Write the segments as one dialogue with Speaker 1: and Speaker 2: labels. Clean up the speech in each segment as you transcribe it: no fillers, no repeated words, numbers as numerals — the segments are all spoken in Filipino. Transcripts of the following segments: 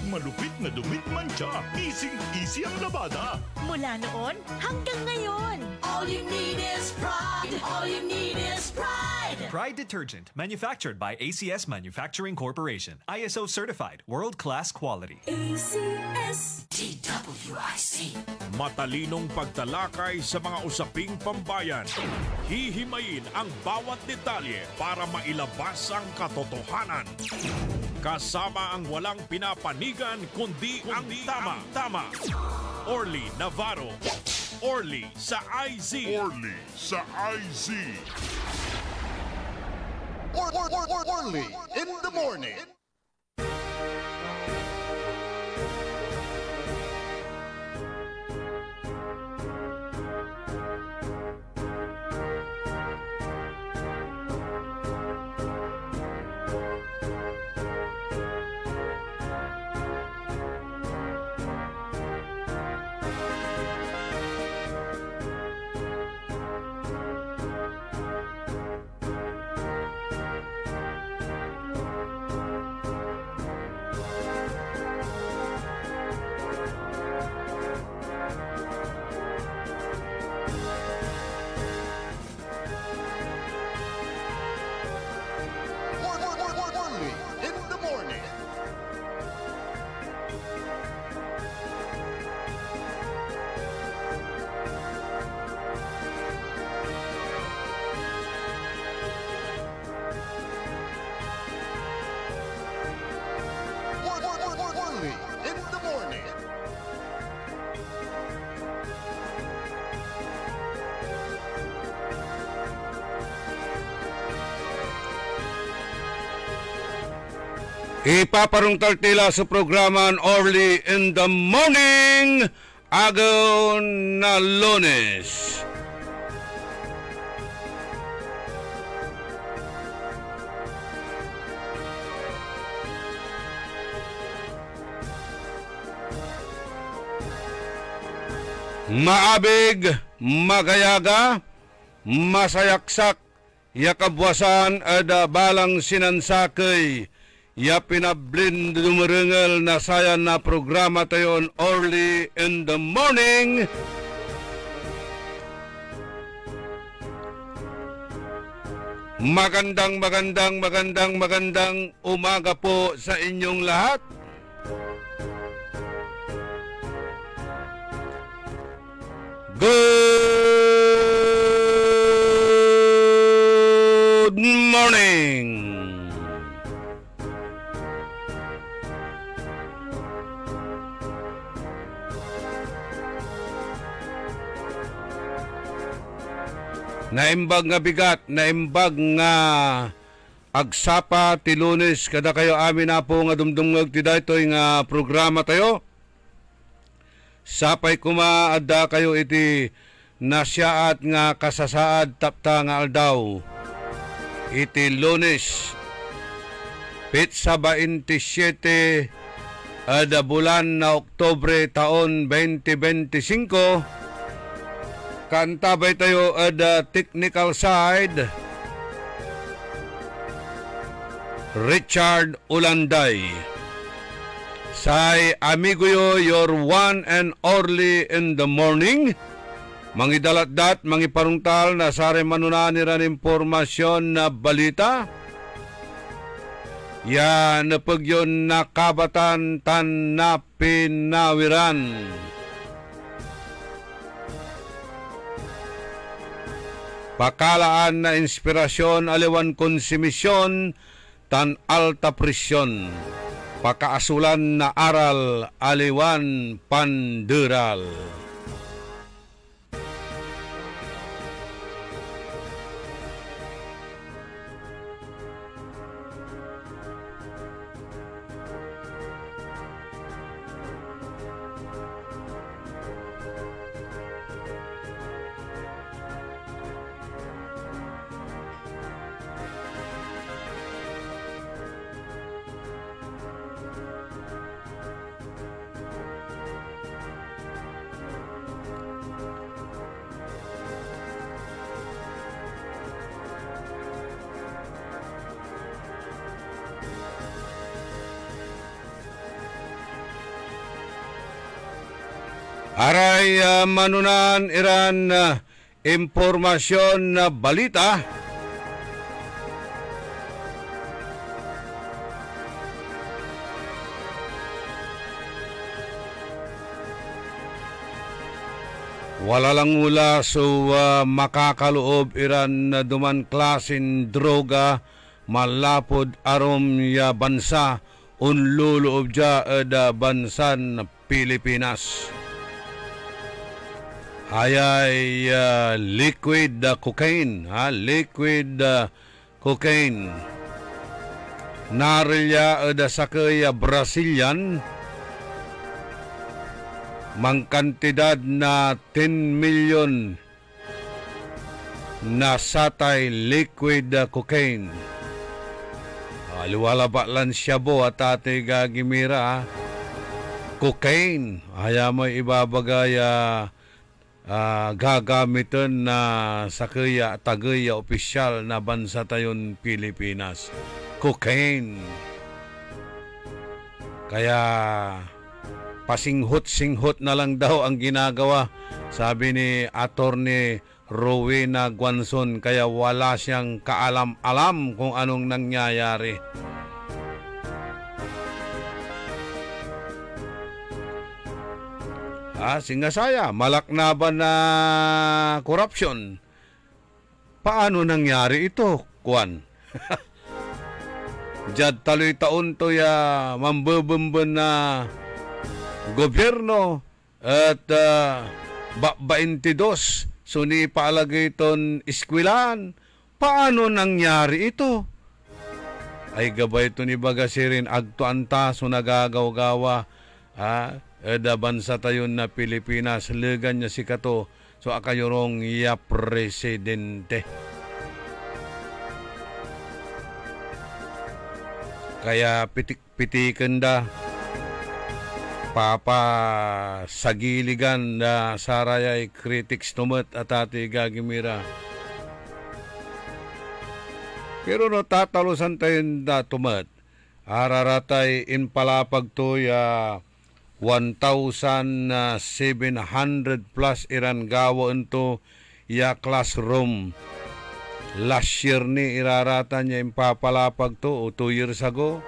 Speaker 1: malupit na dumit mancha. Easy ang labada.
Speaker 2: Mula noon hanggang ngayon.
Speaker 3: All you need is pride. All you need is pride.
Speaker 4: Pride Detergent, manufactured by ACS Manufacturing Corporation. ISO certified, world-class quality.
Speaker 3: ACS DWIC.
Speaker 1: Matalinong pagtalakay sa mga usaping pambayan. Hihimayin ang bawat detalye para mailabas ang katotohanan. Kasama ang walang pinapanigan kundi ang tama. Orly Navarro. Orly sa IZ.
Speaker 5: Orly sa IZ. Orly in the morning.
Speaker 6: Ipaparungtal tila sa programa Orly in the Morning, agaw na Lunes. Maabig, magayaga, masayaksak, yakabwasan ada balang sinansakay. Ya pinablin dumarengal na sayan na programa tayon Orly in the Morning. Magandang umaga po sa inyong lahat. Good morning. Naimbag nga bigat, naimbag nga agsapa ti Lunes kada kayo amin na po nga dumdumngag ti daytoy nga programa tayo. Sapay kumaadda kayo iti nasyaat nga kasasaad tapta nga aldaw. Iti Lunes pitsa 27 ada bulan na Oktobre taon 2025. Kantabay tayo at technical side, Richard Ulanday. Say amigo yo, your one and only in the morning. Mangidalat-dat, mangiparungtal na sare manunaniran impormasyon na balita. Yan napagyon na kabatan tan na pinawiran. Pakalaan na inspirasyon, aliwan konsumisyon, tan alta presyon. Pakaasulan na aral, aliwan panderal. Aray manunan iran impormasyon na balita. Wala lang mula so makakaloob iran na duman klasin droga malapod arom ya bansa unluloob ja da bansan Pilipinas. Ayay liquid cocaine, liquid cocaine. Narilya da sakaya Brazilian mangkantidad na 10 million na satay liquid cocaine. Aliwala ba lan siya bo at ate gagimira cocaine. Haya mo ibabagaya gagamitan na sakaya tagaya opisyal na bansa tayon Pilipinas. Cocaine. Kaya pasinghot-singhot na lang daw ang ginagawa, sabi ni Attorney Rowena Guanzon, kaya wala siyang kaalam-alam kung anong nangyayari. Singasaya, malaknaban na korupsyon. Paano nangyari ito, Kwan? Diyan taloy taon to ya mambebemben na gobyerno at 22 suni paalagay ton iskwilan. Paano nangyari ito? Ay gabay ito ni Bagasirin agto anta so nagagaw-gawa da bansa tayon na Pilipinas legan niya si kato so akayorong ya presidente. Kaya pitik-pitikan da papa sagiligan na sarayay critics tumet at ati gagimira. Pero no tatalusan tayo na tumet araratay inpalapag to ya 1,700 plus iran gawa ito ya classroom. Last year ni irarata niya impapalapag to o 2 years ago.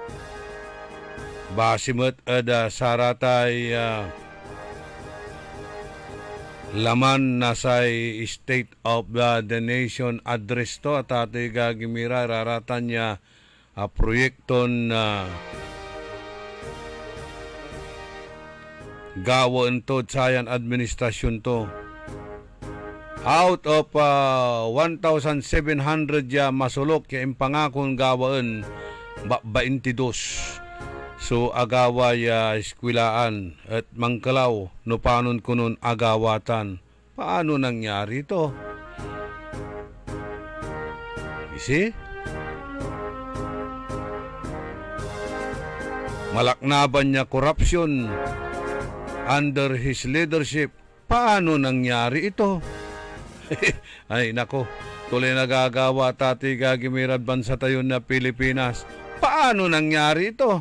Speaker 6: Basimot ada saratay laman na sa State of the Nation address to at ati gagimira irarata niya proyekton gawon to sayan administrasyon to. Out of 1,700 ya masulok ya impangakon gawon 22. So agawa ya eskwilaan at mangkalaw no panon kunon agawatan. Paano nangyari to? Isi? Malaknaban niya korupsyon under his leadership. Paano nangyari ito? Ay nako, tuloy nagagawa tati gagimirad bansa tayo na Pilipinas. Paano nangyari ito?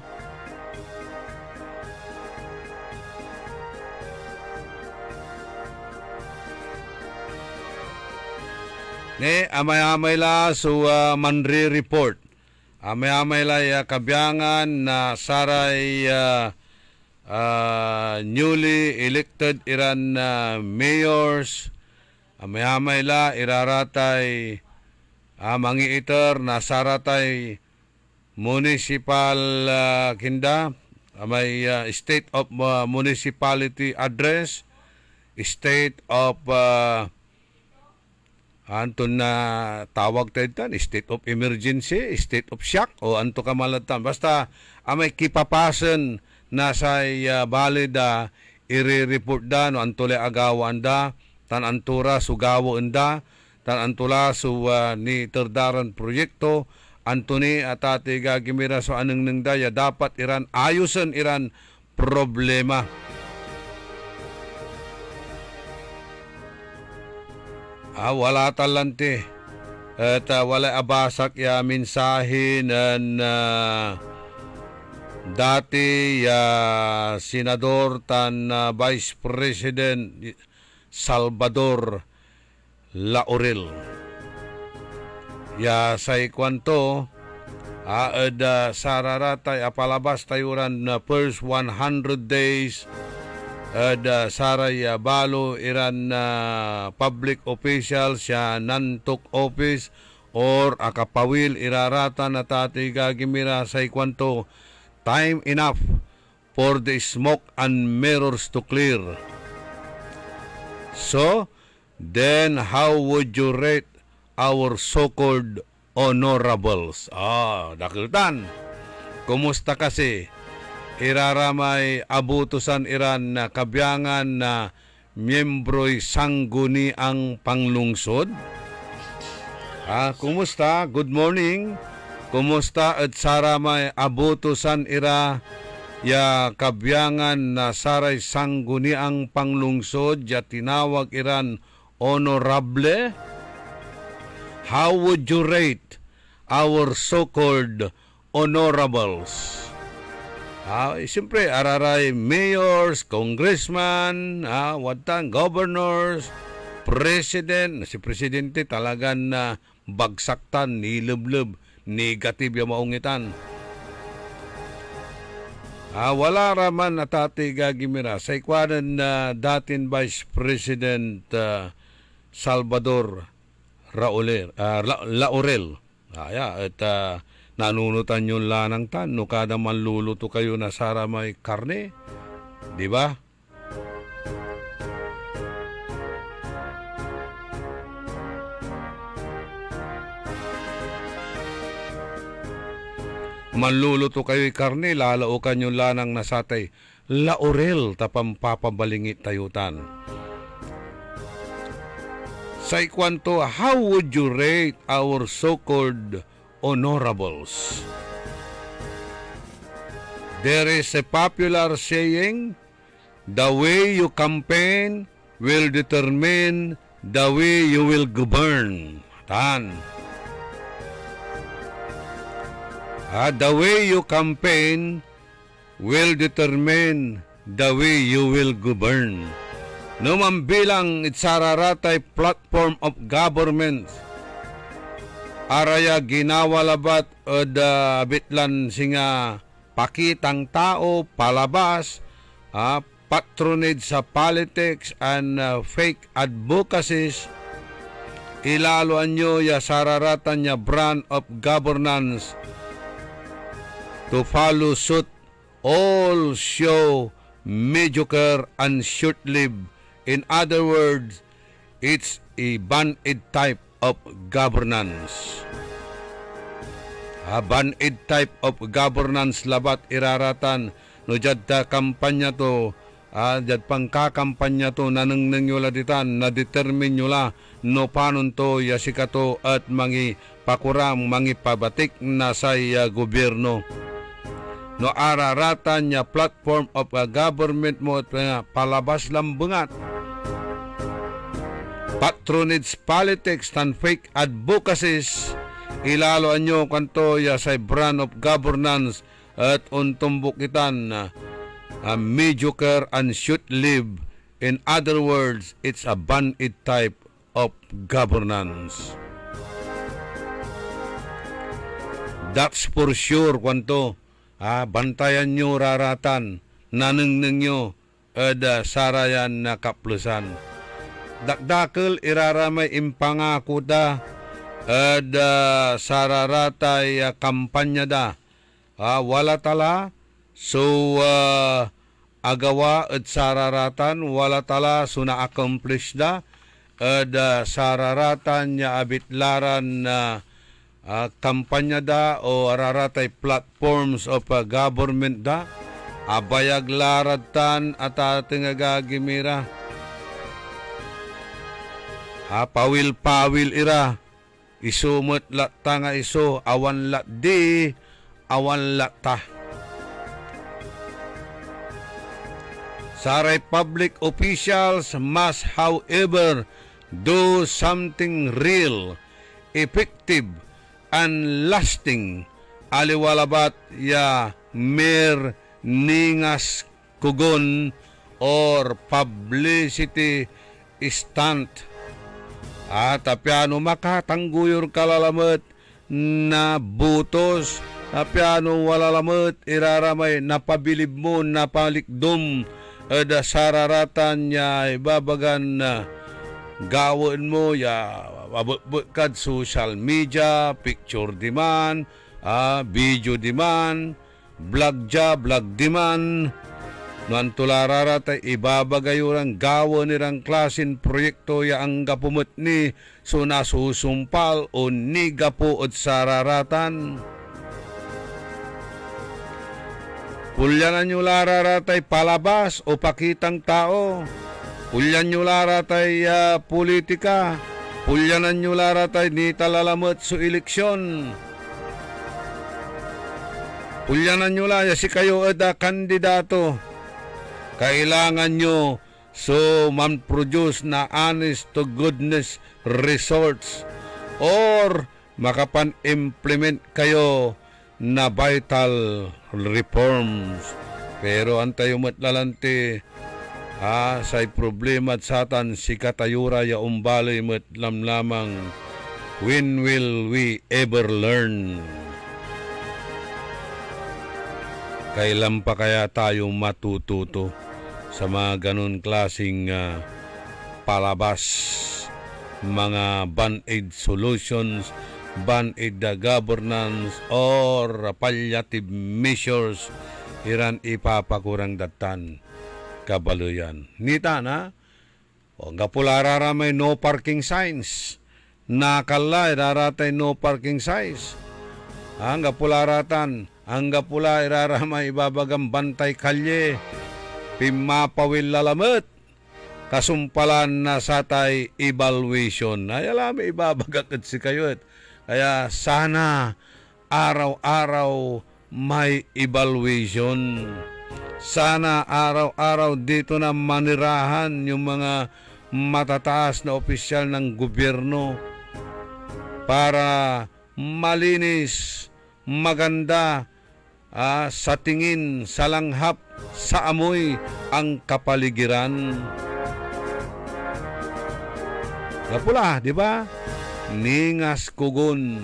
Speaker 6: Amay-amay la so manri report. Amay-amay la kabyangan na saray newly elected iran mayors. Amay-amay la iraratay mangiiter na saratay municipal kinda. May state of municipality address, state of anton na tawag tayo tan, state of emergency, state of shock, o anto kamalatan. Basta amay kipapasan na sa balida, i-report da, no antole agawan da, tan antura sugawo enda, tan antula su ni terdaran proyekto, antoni atati gagimira so aneng neng daya, dapat iran ayusan iran problema. Wala talante at wala abasak ya mensahe na dati senador tan Vice President Salvador Laurel. Ya say kwanto sararatay apalabas tayuran na first 100 days saray balo iran public official siya nantok office or akapawil irarata na tati gagimira say kwanto time enough for the smoke and mirrors to clear. So, then how would you rate our so-called honorables? Dakiltan. Kumusta kasi? Iraramay abutusan iran na kabyangan na miyembro'y sangguni ang panglungsod? Kumusta? Good morning. Kumusta at saramay abutusan ira ya kabyangan na saray sangguni ang panglungsod ya tinawag iran honorable? How would you rate our so-called honorables? Siyempre, araray mayors, congressman, governors, president. Si presidente talagang bagsaktan, nilublob, negative yung maungitan. Wala raman na tati gagimira sa ikwanan na datin Vice President Salvador Laurel. At nanunutan yung lanang tan, no kada manluluto kayo na sara may karne. Di ba? Manluluto kayo'y karne, lalaukan yung lanang nasatay. Laurel, tapampapabalingit tayutan. Sa ikwanto, how would you rate our so-called honorables? There is a popular saying, the way you campaign will determine the way you will govern. The way you campaign will determine the way you will govern. Numan bilang itsararatay platform of government, araya ginawalabat bitlan singa pakitang tao, palabas, patronage sa politics and fake advocacies, ilaluan nyo ya sararatan niya brand of governance to follow suit. All show mediocre and short-lived. In other words, it's a band-aid type of governance. Band-aid type of governance labat iraratan no jad kampanya to jad pangkakampanya to nanang yola ditan na determine yola no panon to yasikato at mangi pakuram mangi pabatik na sa gobyerno. No araratan niya platform of government mo at palabas lambangat. Patronage politics and fake advocacies, ilaloan nyo kanto ya sa brand of governance at untumbok itan mediocre and short-lived. In other words, it's a band-aid type of governance. That's for sure kanto. Bantayan nyo raratan, naneng nyo sarayan na kaplusan. Dakdakil iraramay impangako da sararatay kampanya da. Wala tala, so agawa at sararatan, wala tala, so na-accomplish da. Sararatan niya abitlaran na kampanya da o araratay platforms of government da. Abayag laratan at ating agagimira. Pawil-pawil ira, isumot latta nga iso, awan lat di, awan latta. Saray public officials must however do something real, effective, and lasting. Aliwalabat ya mere ningas kugon or publicity stunt. Tapyano makatangguyor kalalamat na butos, tapyano walalamat iraramay napabilib mo, napalikdom da sararatan niya ibabagan na gawin mo ya abot-bot social media, picture di man, video di man, vlog di man. Noan tularara tay ibabagayurang gawa nirang klasin proyekto ya ang gapumot ni so nasusumpal o ni gapuot sararatan. Pulyanan nyo lararatay palabas o pakitang tao. Pulyan nyo laratay politika. Pulyanan nyo laratay ni talalamot sa eleksyon. Pulyanan nyo la si kayo ada kandidato. Kailangan nyo so man-produce na honest to goodness results or makapan-implement kayo na vital reforms. Pero antayo matlalante say problema at satan si katayura ya umbaloy mat lamlamang when will we ever learn? Kailan pa kaya tayo matututo sa mga ganun klaseng palabas, mga band-aid solutions, band-aid governance, or palliative measures iran ipapakurang datan kabaluyan. Nita na, nga pula raramay no parking signs. Nakala iraratay no parking signs. Nga pula ratan, nga pula iraramay ibabagang bantay kalye. Pimapawil lalamat, kasumpalan na satay evaluation. Ay alam, ibabagakad si kayo. Kaya sana araw-araw may evaluation. Sana araw-araw dito na manirahan yung mga matataas na opisyal ng gobyerno para malinis, maganda, sa tingin, sa langhap, sa amoy ang kapaligiran. Napula, di ba? Ningas kugon.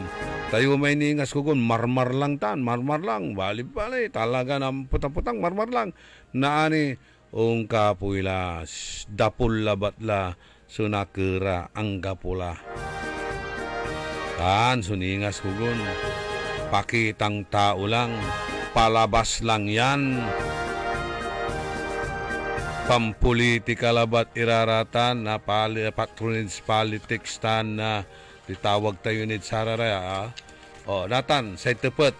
Speaker 6: Tayo may ningas kugon, marmar lang tan, marmar lang. Bali, talaga na putang-putang, marmar lang. Naani, ong kapuilas, dapul labatla, sunakira ang kapula. Tan, suningas kugon. Pakitang tao lang. Palabas lang yan. Pampolitika labat iraratan na patronage politics tan na ditawag tayo ni sararaya. Natan, say tepet.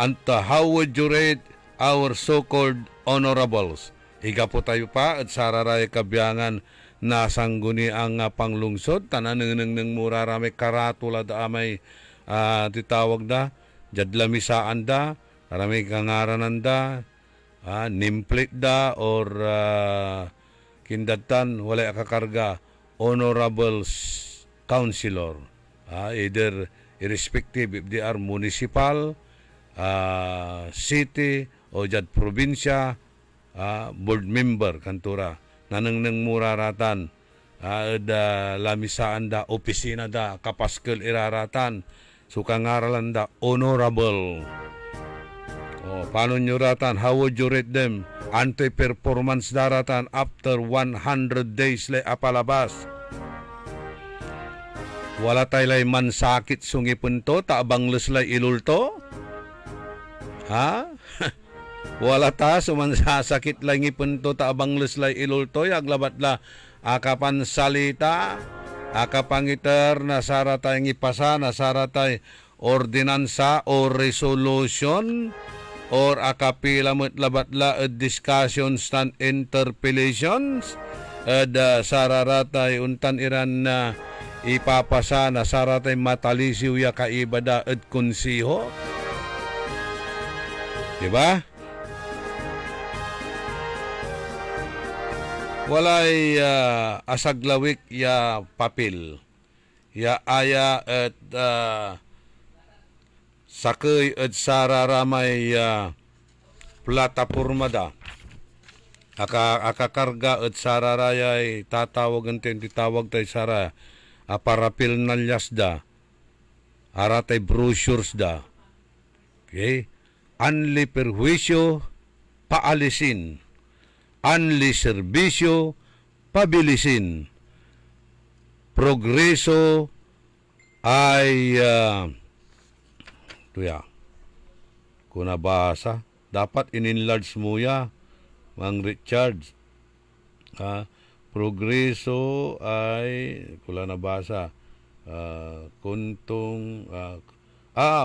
Speaker 6: Anta, how would you rate our so-called honorables? Iga po tayo pa at sararaya kabiyangan na sangguni ang panglungsod. Tananang murarami karatula da amay ditawag da. Jadlamisaan da, marami kangaranan da, nimplate da, or kindatan, wala kakarga, honorable councilor. Either irrespective if they are municipal, city, o jad probinsya, board member, kantura. Nanang muraratan, da lamisaan da, opisina da, kapaskal iraratan, so kangaralan da, honorable. Paano nyo ratan? How would you rate them? Anti-performance daratan after 100 days lay apalabas. Wala tayo lay mansakit sungipon to, taabang luslay ilulto? Wala ta, sumansasakit lang ipon to, taabang luslay ilulto, yaglabat la akapan salita, akapangiter na saratay ngipasa, na saratay ordinansa o resolution or akapilamot labatla discussions and interpellations sararatay untan iran na ipapasa na saratay matalisiw ya kaibada at konsiho. Diba? Walay asaglawik ya papel. Ya aya at sakay at sararamay plataporma da. Akakarga at sararayay tatawagan tayo, titawag tayo sara aparapil nalyas da. Aratay brochures da. Okay? Anli perjuisyo, paalisin. Anli serbisyo, pabilisin. Progreso ay kung nabasa, dapat in-enlarge mo ya, Mang Richard. Progreso ay, kung nabasa,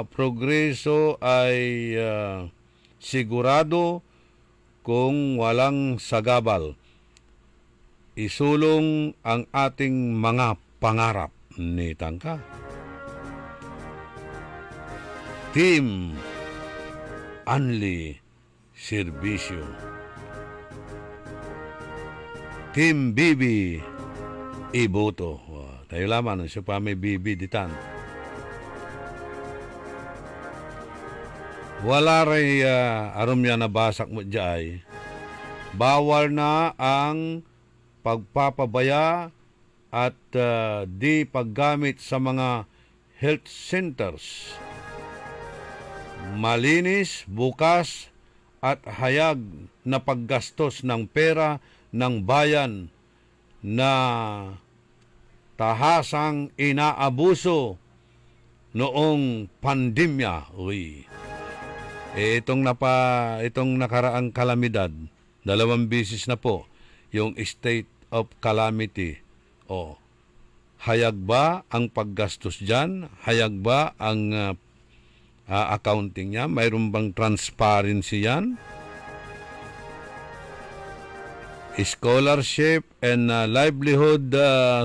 Speaker 6: progreso ay sigurado kung walang sagabal. Isulong ang ating mga pangarap ni Tangka. Team Anli Serbisyo. Team Bibi Iboto. Tayo laman, siya pa may Bibi ditan. Wala rin aram yan nabasak mo dyan. Bawal na ang pagpapabaya at di paggamit sa mga health centers. Malinis, bukas at hayag na paggastos ng pera ng bayan na tahasang inaabuso noong pandemya. Uy. Itong nakaraang kalamidad, 2 beses na po yung state of calamity. Hayag ba ang paggastos dyan? Hayag ba ang accounting niya? Mayroon bang transparency yan? Scholarship and livelihood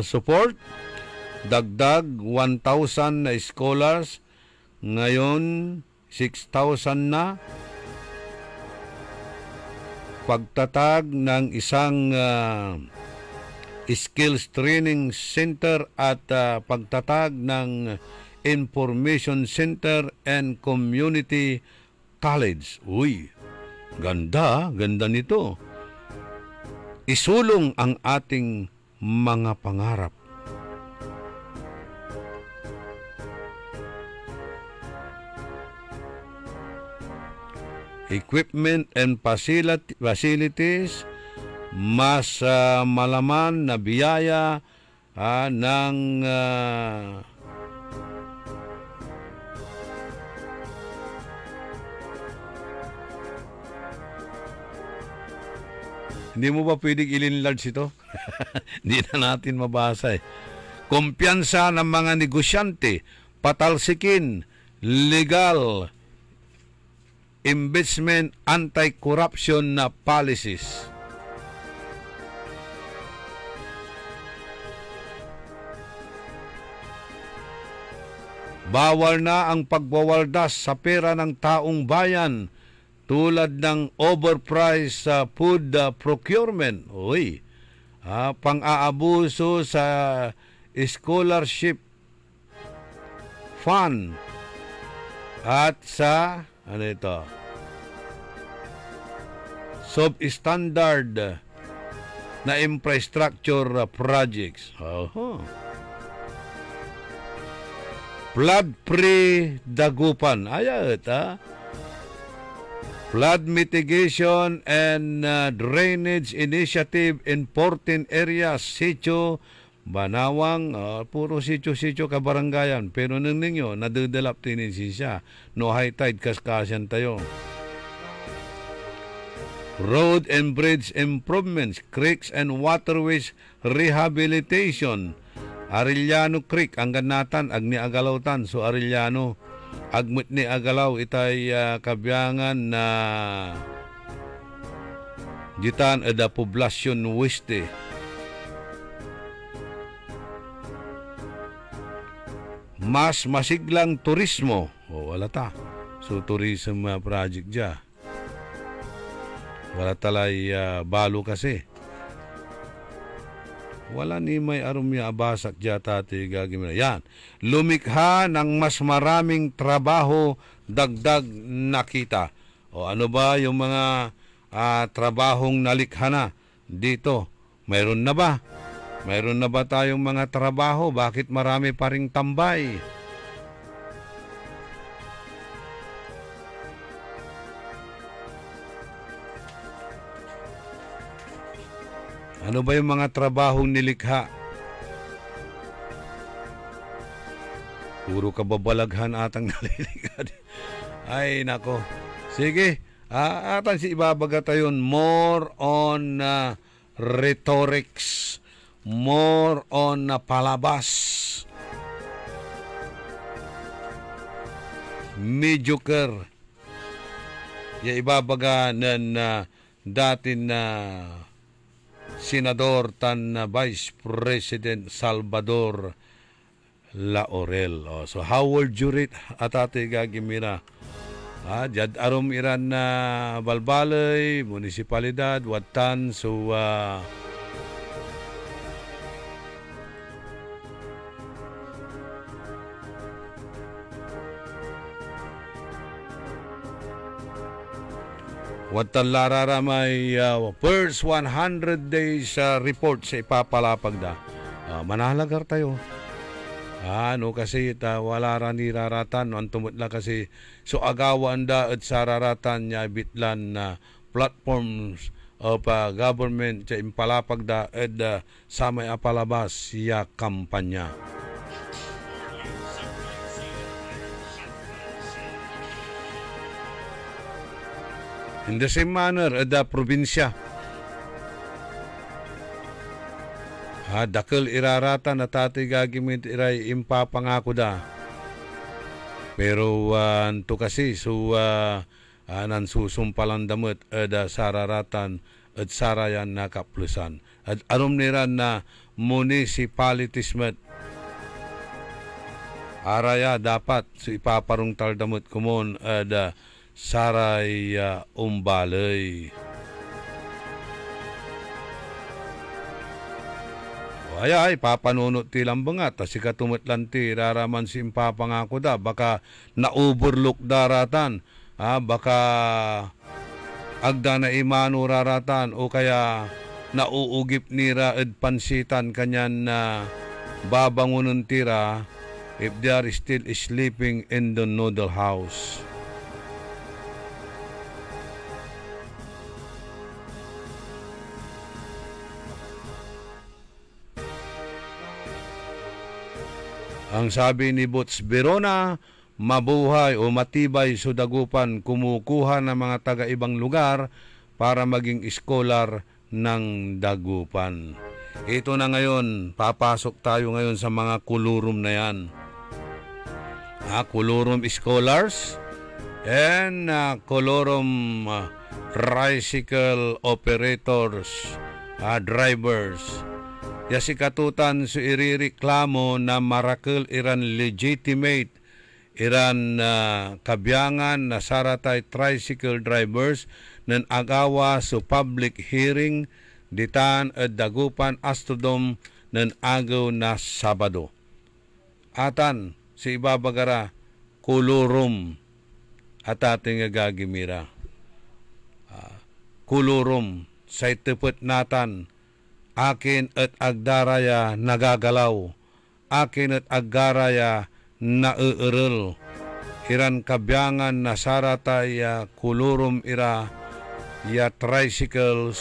Speaker 6: support. Dagdag 1,000 na scholars. Ngayon, 6,000 na. Pagtatag ng isang skills training center at pagtatag ng information center and community college. Uy, ganda nito. Isulong ang ating mga pangarap. Equipment and facilities, mas malaman na biyaya ng hindi mo ba pwedeng i-enlarge ito? Hindi na natin mabasa eh. Kumpiyansa ng mga negosyante, patalsikin, legal, investment, anti-corruption na policies. Bawal na ang pagbawaldas sa pera ng taong bayan tulad ng overpriced food procurement. Uy, pang-aabuso sa scholarship fund at sa substandard na infrastructure projects. Flood-free Dagupan. Ayat, Flood mitigation and drainage initiative in 14 areas, sitio, Banawang, puro sitio-sitio kabarangayan. Pero nung ninyo, nadedelap tinin siya. No high tide, kaskasyan tayo. Road and bridge improvements, creeks and waterways rehabilitation. Arellano Creek, ang ganatan, agni agalawtan. So Arellano, agmit ni agalaw, itay kabyangan na jitan ada poblasyon weste. Mas masiglang turismo. Wala ta. So, tourism project dya. Wala talay balo kasi. Wala ni may arumya abasak jata ti gagimina. Yan. Lumikha ng mas maraming trabaho dagdag nakita. O ano ba yung mga trabahong nalikha na dito? Mayroon na ba? Mayroon na ba tayong mga trabaho? Bakit marami pa ring tambay? Ano ba yung mga trabahong nilikha? Puro kababalaghan atang nalilikha. Ay, nako. Sige, atan si ibabaga tayon more on rhetorics, more on palabas. Mediocre. Ya ibabaga ng dati na Senador tan Vice President Salvador Laurel. So how would you rate atate gagimira? Jad arom iran na balbalay, munisipalidad, watan, so watan larara may first 100 days report sa ipapalapag da. Manalagar tayo. Ano kasi wala ra ni raratan ang tumutla kasi so agawan da at sararatan niya bitlan na platforms of government sa impalapag da at sa may apalabas siya kampanya. In the same manner, da probinsya. Dakil irarata na tati gagimit iray impapangako da. Pero to kasi so nansusumpalan damit da sararatan at sarayan na kaplusan. At anom niran na municipalities met. Araya dapat so ipaparong taldamot kumon da saray umbalay. Ay, papanunot ti lambangat. Si katumitlan ti raraman si impapangako da. Baka na-overlook daratan. Baka agda na imano raratan. O kaya nauugip nira ed pansitan kanyan na babangunan tira if they are still sleeping in the noodle house. Ang sabi ni Boots Verona, mabuhay o matibay sa dagupan kumukuha ng mga taga-ibang lugar para maging scholar ng dagupan. Ito na ngayon, papasok tayo ngayon sa mga kulurum na yan. Kulurum scholars and kulurum tricycle operators, drivers. Ya si katutan su irireklamo na marakil iran legitimate iran kabyangan na saratay tricycle drivers nan agawa su public hearing ditan at dagupan astudom nan agaw na Sabado. Atan si ibabagara kulurum at ating gagimira. Kulurum sa itipot natan akin at agdaraya nagagalaw. Akin at agdaraya nauurel. Iran kabyangan na saratay kulurum ira ya tricycles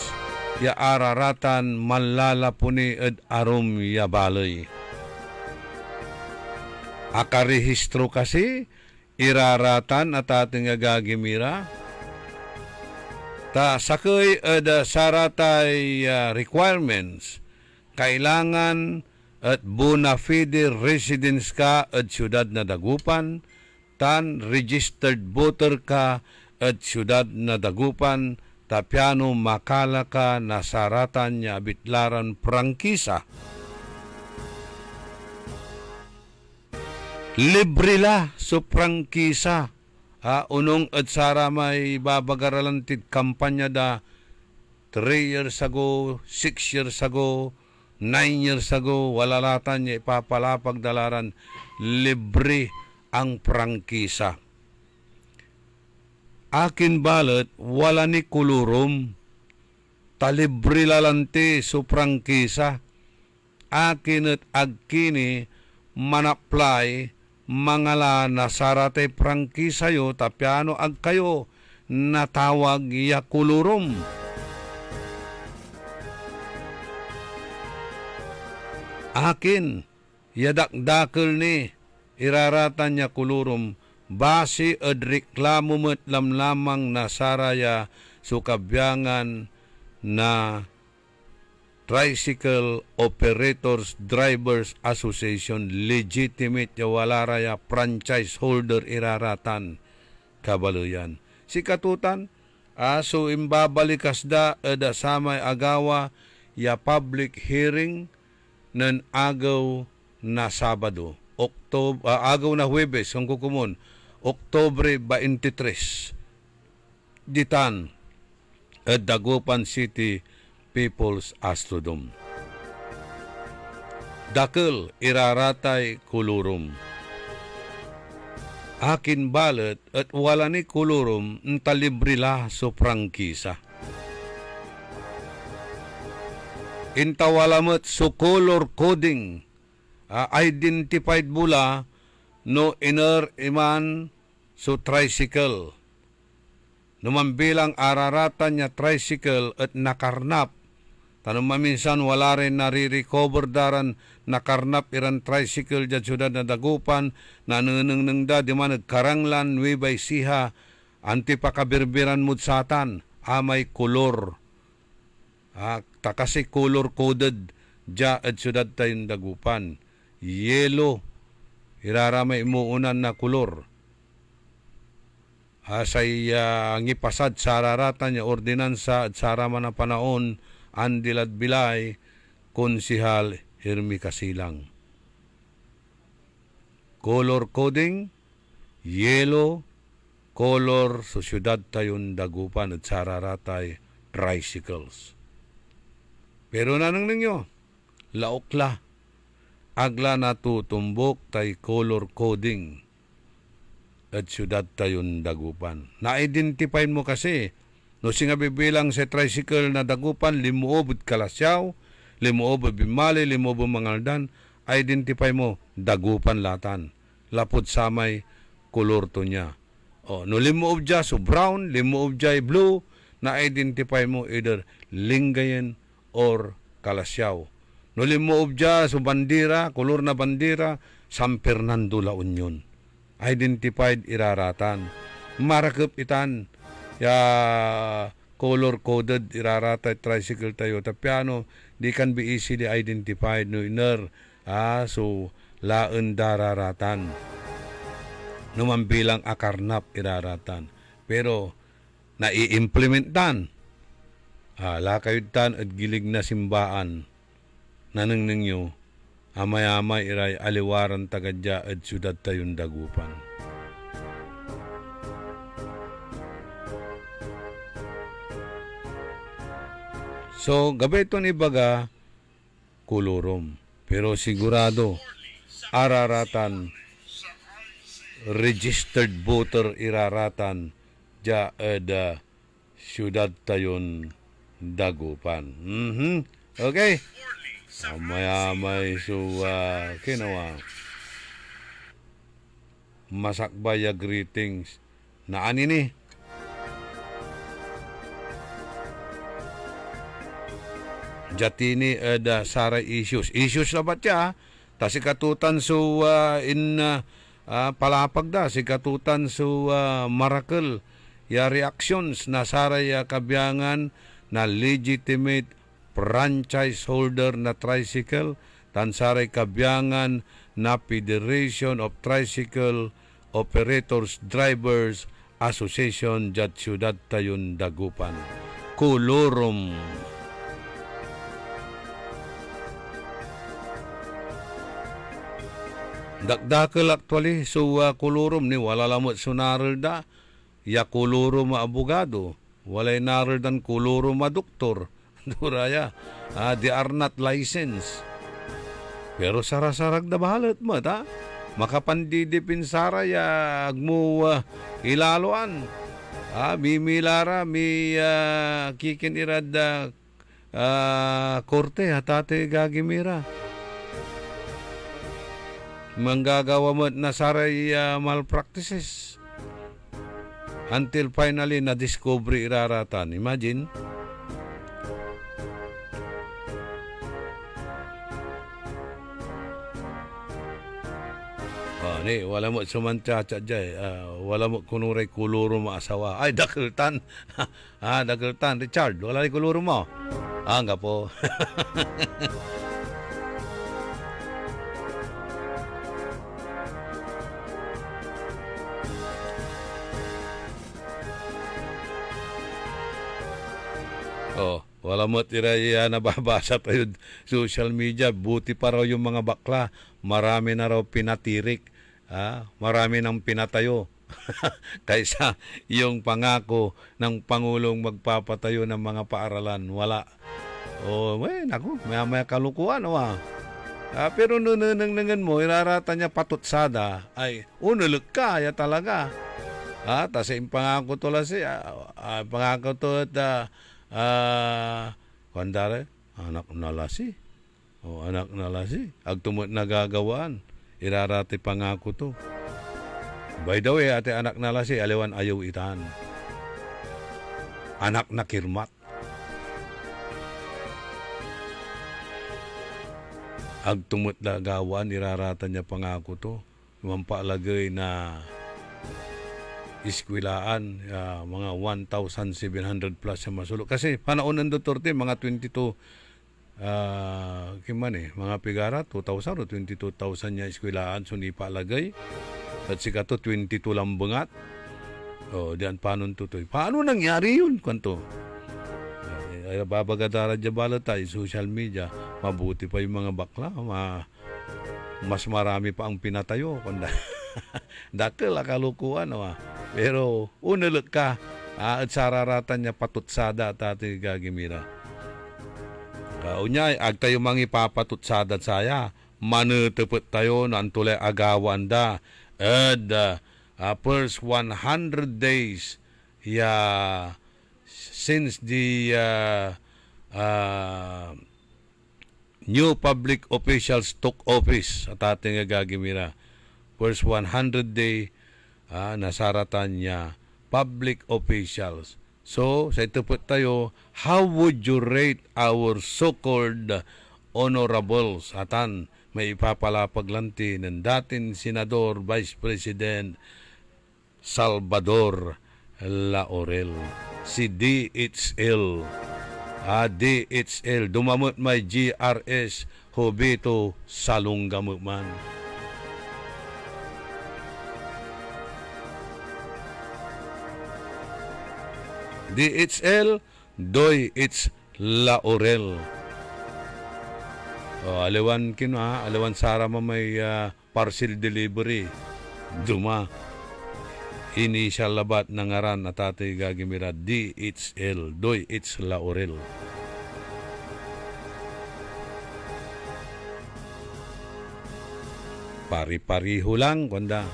Speaker 6: ya araratan malalapuni at arum ya balay. Akarehistro kasi iraratan at ating gagimira. Ta sakay ada saratay requirements kailangan at bona fide residence ka at syudad na dagupan tan registered voter ka at syudad na dagupan tapiano makala ka na saratan nya bitlaran prangkisa libre la so prangkisa. Unong at sara may babagaralan tid kampanya da 3 years ago, 6 years ago, 9 years ago, walalatan niya ipapalapag dalaran, libre ang prangkisa. Akin balat, wala ni kulurum, talibre lalanti so prangkisa. Akin at agkini, manaplay, mangala na sarate prangkisa yo, tapyano ag kayo, natawag ya kulurum. Akin, yadakdakil ni, iraratan niya kulurum, basi ad reklamo mo't lamlamang na saraya sukabyangan na Tricycle Operators Drivers Association, legitimate ya walaraya franchise holder iraratan kabaluyan. Si katutan, aso imbabalikas da eda samay agawa ya public hearing nan agaw na Sabado, agaw na Huwebes, kung kukumon, Oktobre 23, ditan, at Dagupan City People's Astrodome. Dakil iraratay kulurum. Akin balat at wala ni kulurum ntalibre la so prangkisa. Intawalamat so color coding, identified bula no inner iman so tricycle. Numambilang araratan niya tricycle at nakarnap. Tanong maminsan wala rin nare-recover daran nakarnap iran tricycle dyan syudad na Dagupan, nanunang da di man nagkaranglan, wibay siha, antipakabirbiran mudsatan, amay kolor. Takasi color coded dya at syudad tayong Dagupan. Yellow, iraramay imuunan na kolor. Asay ngipasad sa araratan niya ordinansa at saraman na panahon andilad bilay Konsihal Hermi Kasilang. Color coding, yellow, color sa syudad tayong Dagupan at sararatay tricycles. Pero nanang ninyo, laokla, agla na tutumbok tay color coding at syudad tayong Dagupan. Na-identify mo kasi, no singa bibilang sa tricycle na Dagupan, limuob at Kalasyaw, limuob at Bimali, limuob at Mangaldan, identify mo, Dagupan latan. Lapot samay, kolor to niya. No limuob dya so brown, limuob dya blue, na-identify mo either Lingayen or Kalasyaw. No limuob dya so bandira, kolor na bandira, San Fernando La Union. Identified iraratan. Marakap itan ya color coded irarata tricycle tayo tapiano di can be easily identified no inner so laen dararatan numambilang akarnap iraratan pero nai-implementan lakayutan at gilig na simbaan nanang ninyo amay-amay iray aliwaran tagadya at syudad tayong Dagupan. So, gabi ito ni baga, kulurum. Pero sigurado, araratan, registered voter iraratan, dya at syudad tayong Dagupan. Okay. Amay-amay so kinawa masakbaya greetings na anini jatini ada saray issues na ba tiya ta sikatutan so palapag da sikatutan so miracle ya reactions na saray kabyangan na legitimate franchise holder na tricycle, tansaray kabyangan na Federation of Tricycle Operators Drivers Association jat syudad tayong Dagupan. Kulurum. Dakdakal actually so kulurum ni wala lamot sunaral da ya kulurum abogado walay naral dan kulurum doktor Duraya. They are not licensed. Pero sarasarag na bahalat mo, ta? Makapandidipinsara ya agmo ilaluan. Mimilara, kikinirad korte, hatate gagimira. Manggagawa mo na saray malpractices. Until finally na-discover iraratan. Imagine. Wala mo sumantsatsa dyan. Wala mo kunuray kuluro mo asawa. Ay, dakeltan. Dakeltan. Richard, wala rin kuluro mo. Nga po. Wala mo tiraya nababasa tayo social media. Buti pa raw yung mga bakla. Marami na raw pinatirik. Marami nang pinatayo. Kaysa yung pangako ng Pangulong magpapatayo ng mga paaralan. Wala. Naku, maya kalukuhan. Pero nunanangan mo, irarata niya patutsada. Ay, unulog ka, ya talaga. Tas yung pangako to siya. Pangako to kandare, anak nalasi. Anak nalasi. Agtumot nagagawaan. Irarati pangako to. By the way, ate anak nalasi, aliwan ayaw itan. Anak na kirmat. Agtumot nagagawaan, irarata niya pangako to. Mampalagay na iskwilaan, mga 1,700 plus sa masulok. Kasi panahon ng Duterte, mga 22, mga pigara, 2,000 o 22,000 niya iskwilaan, sundi palagay. At sika to, 22 lang bangat. Diyan paano tutoy. Paano nangyari yun? Kwanto? Babagadara jabala tayo, social media, mabuti pa yung mga bakla, mas marami pa ang pinatayo. Dakil, kalukuhan, pero unalak ka at sararatan niya patutsada at ating gagimira. Unya, ag tayo mga ipapatutsada saya, manutupot tayo na antulay agawan da. At first 100 days since the new public officials took office at ating gagimira. First 100 day nasaratan niya public officials. So, sa ito po tayo, how would you rate our so-called honorables? Atan, may ipapalapaglanti ng dating Senador Vice President Salvador Laurel. Si DHL. DHL. Dumamot may GRS Hobito Salunggamot man. DHL, Doy, it's Laurel. Aliwan aliwan Sara may parcel delivery. Duma. Initial labat ng ngaran at tatay gagimira DHL, Doy, it's Laurel. Pari-pariho lang, kunda.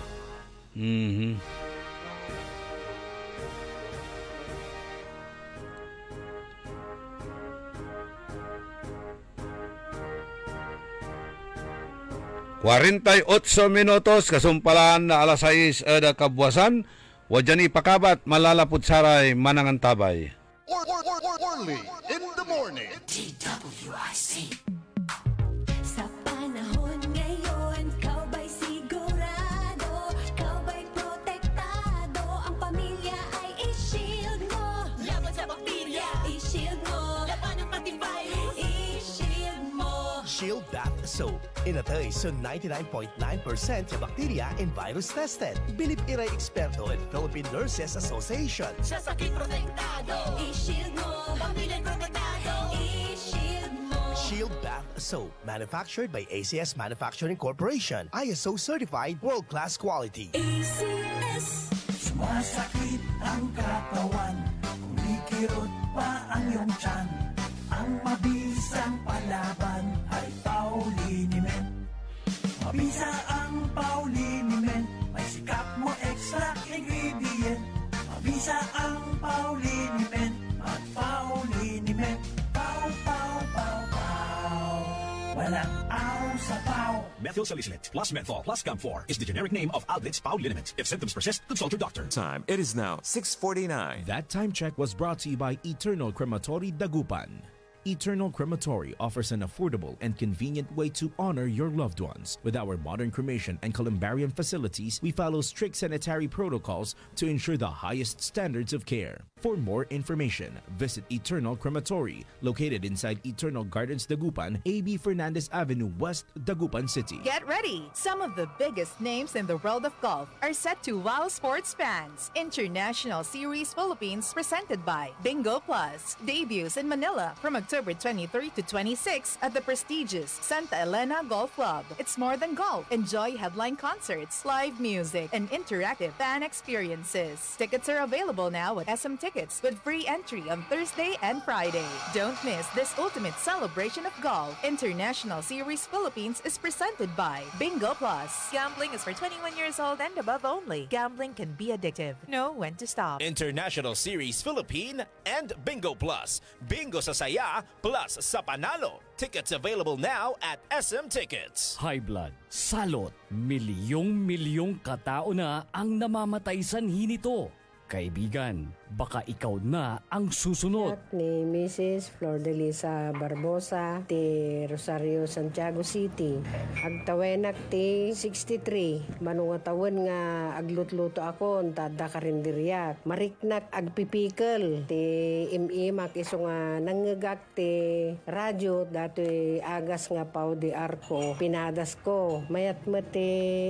Speaker 6: 48 minutos, kasumpalaan na alas 6 da kabuwasan. Wajan ipakabat, malalapod saray, manangan tabay.
Speaker 5: Orly in the morning.
Speaker 3: DWIC.
Speaker 7: Sa panahon ngayon, kau ba'y sigurado? Kau ba'y protektado? Ang pamilya ay i-shield mo.
Speaker 3: Laban sa bakterya.
Speaker 7: I-shield mo.
Speaker 3: Laban ng antivirus.
Speaker 7: I-shield mo.
Speaker 8: Shield Bath Soap. Inatay sa 99.9% sa bacteria and virus tested. Bilib iray eksperto at Philippine Nurses Association.
Speaker 3: Sa sakit protektado.
Speaker 7: I-shield mo.
Speaker 3: Pamilya protektado.
Speaker 7: I-shield mo.
Speaker 8: Shield Bath Soap. Manufactured by ACS Manufacturing Corporation. ISO certified world-class quality.
Speaker 7: ACS.
Speaker 9: Sumasakit ang katawan, kumikirot pa ang iyong tiyan. Ang mabisang palaban ay Pauliniment. Mabisa ang Pauliniment, may sikap mo extra ingredient. Mabisa ang Pauliniment, mag-Pauliniment. Pau, pau, pau, pau. Walang aw sa pau.
Speaker 10: Methyl salicylate plus menthol plus Camphor is the generic name of Aldrich Pauliniment. If symptoms persist, consult your doctor.
Speaker 11: Time. It is now 6:49.
Speaker 12: That time check was brought to you by Eternal Crematory Dagupan. Eternal Crematory offers an affordable and convenient way to honor your loved ones. With our modern cremation and columbarium facilities, we follow strict sanitary protocols to ensure the highest standards of care. For more information, visit Eternal Crematory, located inside Eternal Gardens Dagupan, A.B. Fernandez Avenue West, Dagupan City.
Speaker 2: Get ready! Some of the biggest names in the world of golf are set to wow sports fans. International Series Philippines presented by Bingo Plus. Debuts in Manila from October 23 to 26 at the prestigious Santa Elena Golf Club. It's more than golf. Enjoy headline concerts, live music, and interactive fan experiences. Tickets are available now at SM Tickets with free entry on Thursday and Friday. Don't miss this ultimate celebration of golf. International Series Philippines is presented by Bingo Plus. Gambling is for 21 years old and above only. Gambling can be addictive. Know when to stop.
Speaker 13: International Series Philippine and Bingo Plus. Bingo sa saya plus sa panalo. Tickets available now at SM Tickets.
Speaker 14: High blood, salot, milyong-milyong katao na ang namamatay sanhi nito. Kaibigan, baka ikaw na ang susunod.
Speaker 15: Ni Mrs. Flor de Lisa Barbosa, ti Rosario, Santiago City. Agtawenak ti 63. Manungatawan nga aglutluto ako, tada karindiriyak. Mariknak agpipikal. Ti imimak iso nga nangagak ti radyo, dato'y agas nga pao di arko. Pinadas ko. Mayat mo ti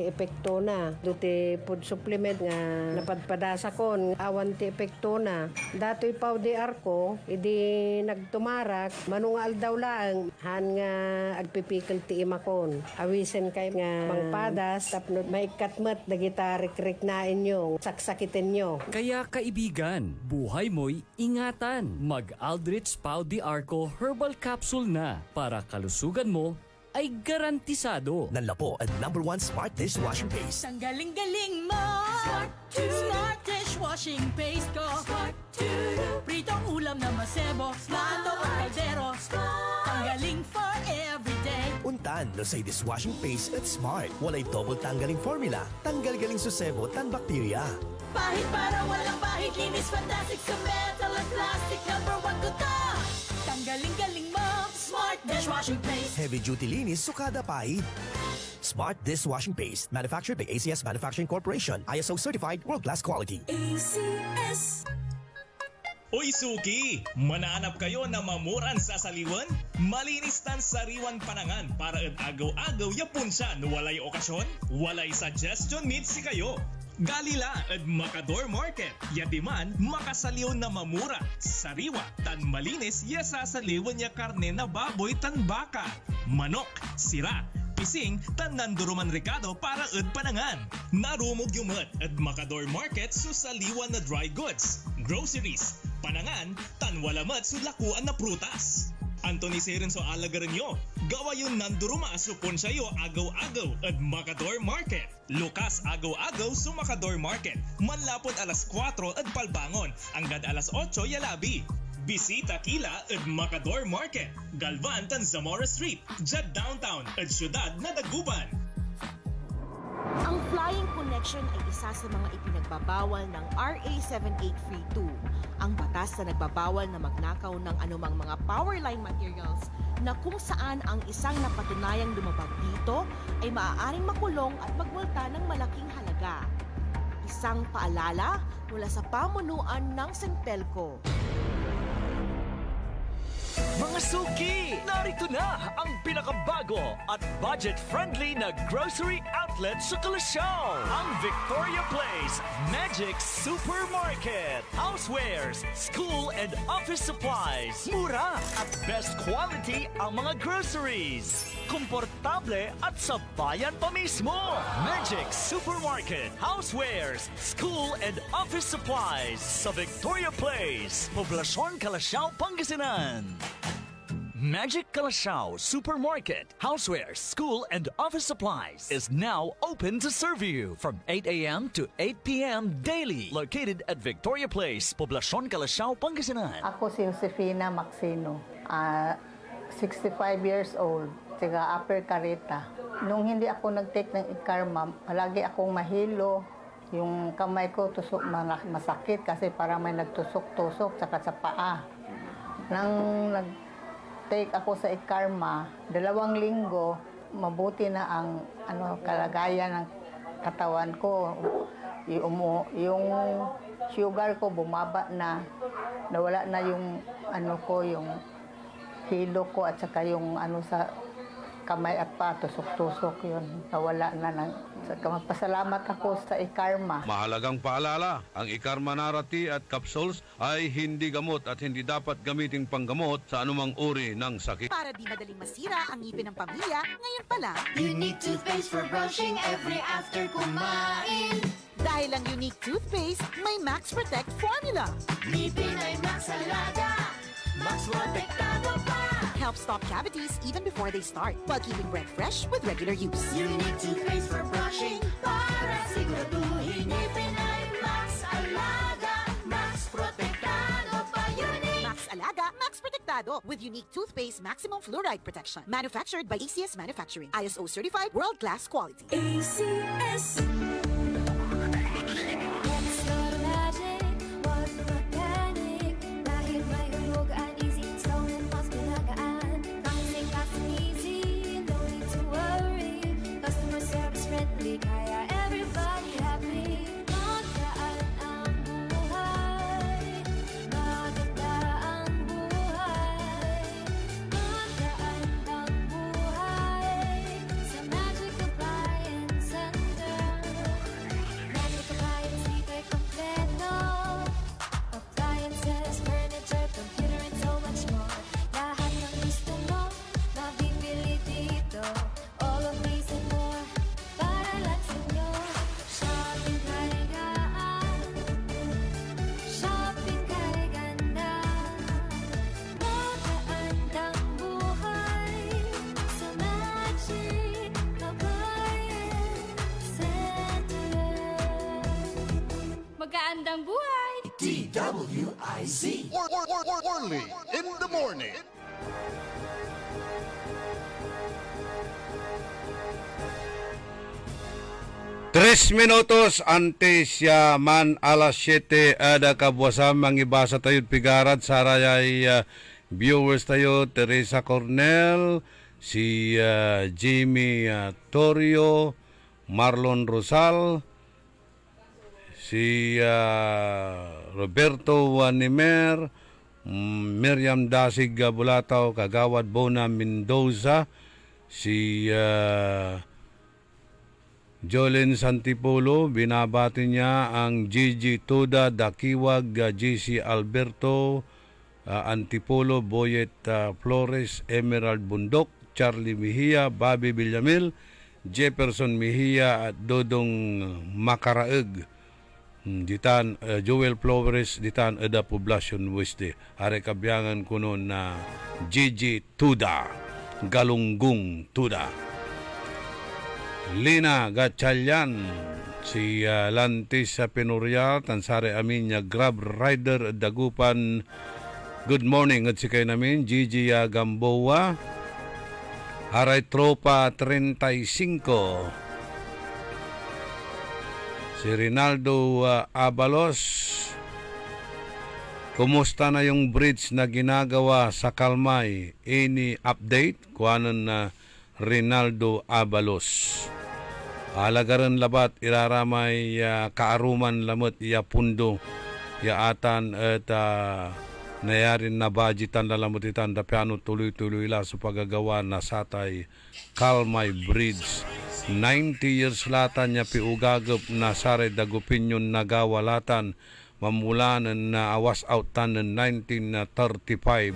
Speaker 15: epekto na. Do'ti food supplement nga napadpadasa ko. Awan ti epekto na. Dato'y pao di arko, idi nagtumarak, manungal daw lang, han nga agpipikal ti imakon. Awisen kay nga mangpadas, tapno maikatmat, dagita rik-rik na inyo, saksakitin nyo.
Speaker 14: Kaya kaibigan, buhay mo'y ingatan. Mag-Aldrich Pau di Arco Herbal Capsule na para kalusugan mo ay garantisado.
Speaker 8: Nanlapo ang #1 Smart Dishwashing Paste.
Speaker 3: Ang galing-galing mo! Smart dishwashing paste ko! Pritong ulam na masebo, plato o kaldero. Ang galing for everyday.
Speaker 8: Untan no say dishwashing paste at Smart. Walay double tanggaling formula. Tanggal galing susebo tan bakterya.
Speaker 3: Pahit para walang pahit, linis fantastic sa metal at plastic. #1 ko to! Tanggaling-galing mo! Smart dishwashing paste.
Speaker 8: Heavy duty linis sukada pahid. Smart Dishwashing Paste, manufactured by ACS Manufacturing Corporation, ISO certified, world-class quality.
Speaker 7: ACS.
Speaker 1: Uy suki, mananap kayo na mamuran sa saliwan? Malinis tan sariwan panangan para at agaw-agaw yapon siya no walay okasyon, walay suggestion meets si kayo. Galila at Macador Market, yatiman makasaliw na mamura, sariwa tan malinis yasa saliwan ya karne na baboy tan baka, manok, sira, pising tan nanduruman Ricardo para at panangan. Narumog yumat at Macador Market susaliwan na dry goods, groceries, panangan tan walamat sulakuan na prutas. Anthony Seren so alagaran nyo. Gawa yun nanduruma supon sayo agaw-agaw at Macador Market. Lukas agaw-agaw sa Macador Market. Manlapon alas 4 at palbangon. Hanggang alas 8 yalabi. Bisita kila at Macador Market. Galvan tan Zamora Street. Jad Downtown at Syudad na Dagupan.
Speaker 16: Ang flying connection ay isa sa mga ipinagbabawal ng RA 7832. Ang batas na nagbabawal na magnakaw ng anumang mga power line materials na kung saan ang isang napatunayang lumabag dito ay maaaring makulong at magmulta ng malaking halaga. Isang paalala mula sa pamunuan ng Sentelco.
Speaker 17: Mga suki! Narito na ang pinakabago at budget-friendly na grocery outlet sa Kalasyaw. Ang Victoria Place Magic Supermarket. Housewares, school and office supplies. Mura at best quality ang mga groceries. Komportable at sa bayan pa mismo. Magic Supermarket. Housewares, school and office supplies sa Victoria Place. Poblasyon Kalasyaw, Pangasinan. Magic Calasiao Supermarket, housewares, school, and office supplies is now open to serve you from 8 a.m. to 8 p.m. daily. Located at Victoria Place, Poblacion, Calasiao, Pangasinan.
Speaker 18: Ako si Josefina Maxino, 65 years old, taga Upper Carita. Nung hindi ako nag-take ng Ikarma, palagi akong mahilo. Yung kamay ko masakit kasi parang may nagtusok-tusok saka sa paa. Nang nag-take ako sa Ikarma, 2 linggo, mabuti na ang kalagayan ng katawan ko. Yung sugar ko bumaba na, nawala na yung yung hilo ko at saka yung sa kamay at pa, tusok-tusok yun. Nawala na. Magpasalamat ako sa Ikarma.
Speaker 6: Mahalagang paalala, ang Ikarma Narati at capsules ay hindi gamot at hindi dapat gamiting panggamot sa anumang uri ng sakit.
Speaker 16: Para di madaling masira ang ngipin ng pamilya, ngayon pa lang,
Speaker 7: Unique toothpaste for brushing every after kumain.
Speaker 16: Dahil ang Unique toothpaste, may Max Protect formula.
Speaker 7: Ngipin ay Max Alaga, Max Protektado pa.
Speaker 16: Helps stop cavities even before they start, while keeping breath fresh with regular use.
Speaker 7: Unique toothpaste for brushing, para siguraduhin ngipin ay Max Alaga, Max Protektado pa. Unique
Speaker 16: Max Alaga, Max Protektado with Unique toothpaste maximum fluoride protection. Manufactured by ACS Manufacturing. ISO certified world-class quality.
Speaker 7: ACS.
Speaker 19: Magandang buhay!
Speaker 5: DWIZ. Orly in the morning.
Speaker 6: Tres minutos antes ya man alas 7 ada kabuasam mangibasa tayo pigarat sarayay viewers tayo Teresa Cornel, si Jimmy Torio, Marlon Rosal, si Roberto Wanimer, Miriam Dasig Bulataw, Kagawad Bona Mendoza, si Jolene Santipolo, binabati niya ang Gigi Tuda, Dakiwag, GC Alberto, Antipolo, Boyet Flores, Emerald Bundok, Charlie Mejia, Bobby Villamil, Jefferson Mejia at Dodong Makaraeg. Ditan Joel Flores, ditan Eda Poblacion Weste. Are kabiyangan kuno na Gigi Tuda, Galunggong Tuda. Lina Gatchalian, si Lantis sa Pinurial, Tansare amin niya Grab Rider Dagupan. Good morning at si kayo namin, Gigi Gamboa, Haray Tropa 35, si Rinaldo Abalos. Kumusta na yung bridge na ginagawa sa Kalmay? Any update? Kuanan na Rinaldo Abalos. Alagaran labat iraramay kaaruman lamot iya pundo ya atan at nayarin na budgetan na lamot itan da piano tuloy-tuloy la sa pagagawa na satay Kalmay Bridge. 90 years latan niya piugagap na sare dagupinyon nagawalatan mamulanan na awas outan ng 1935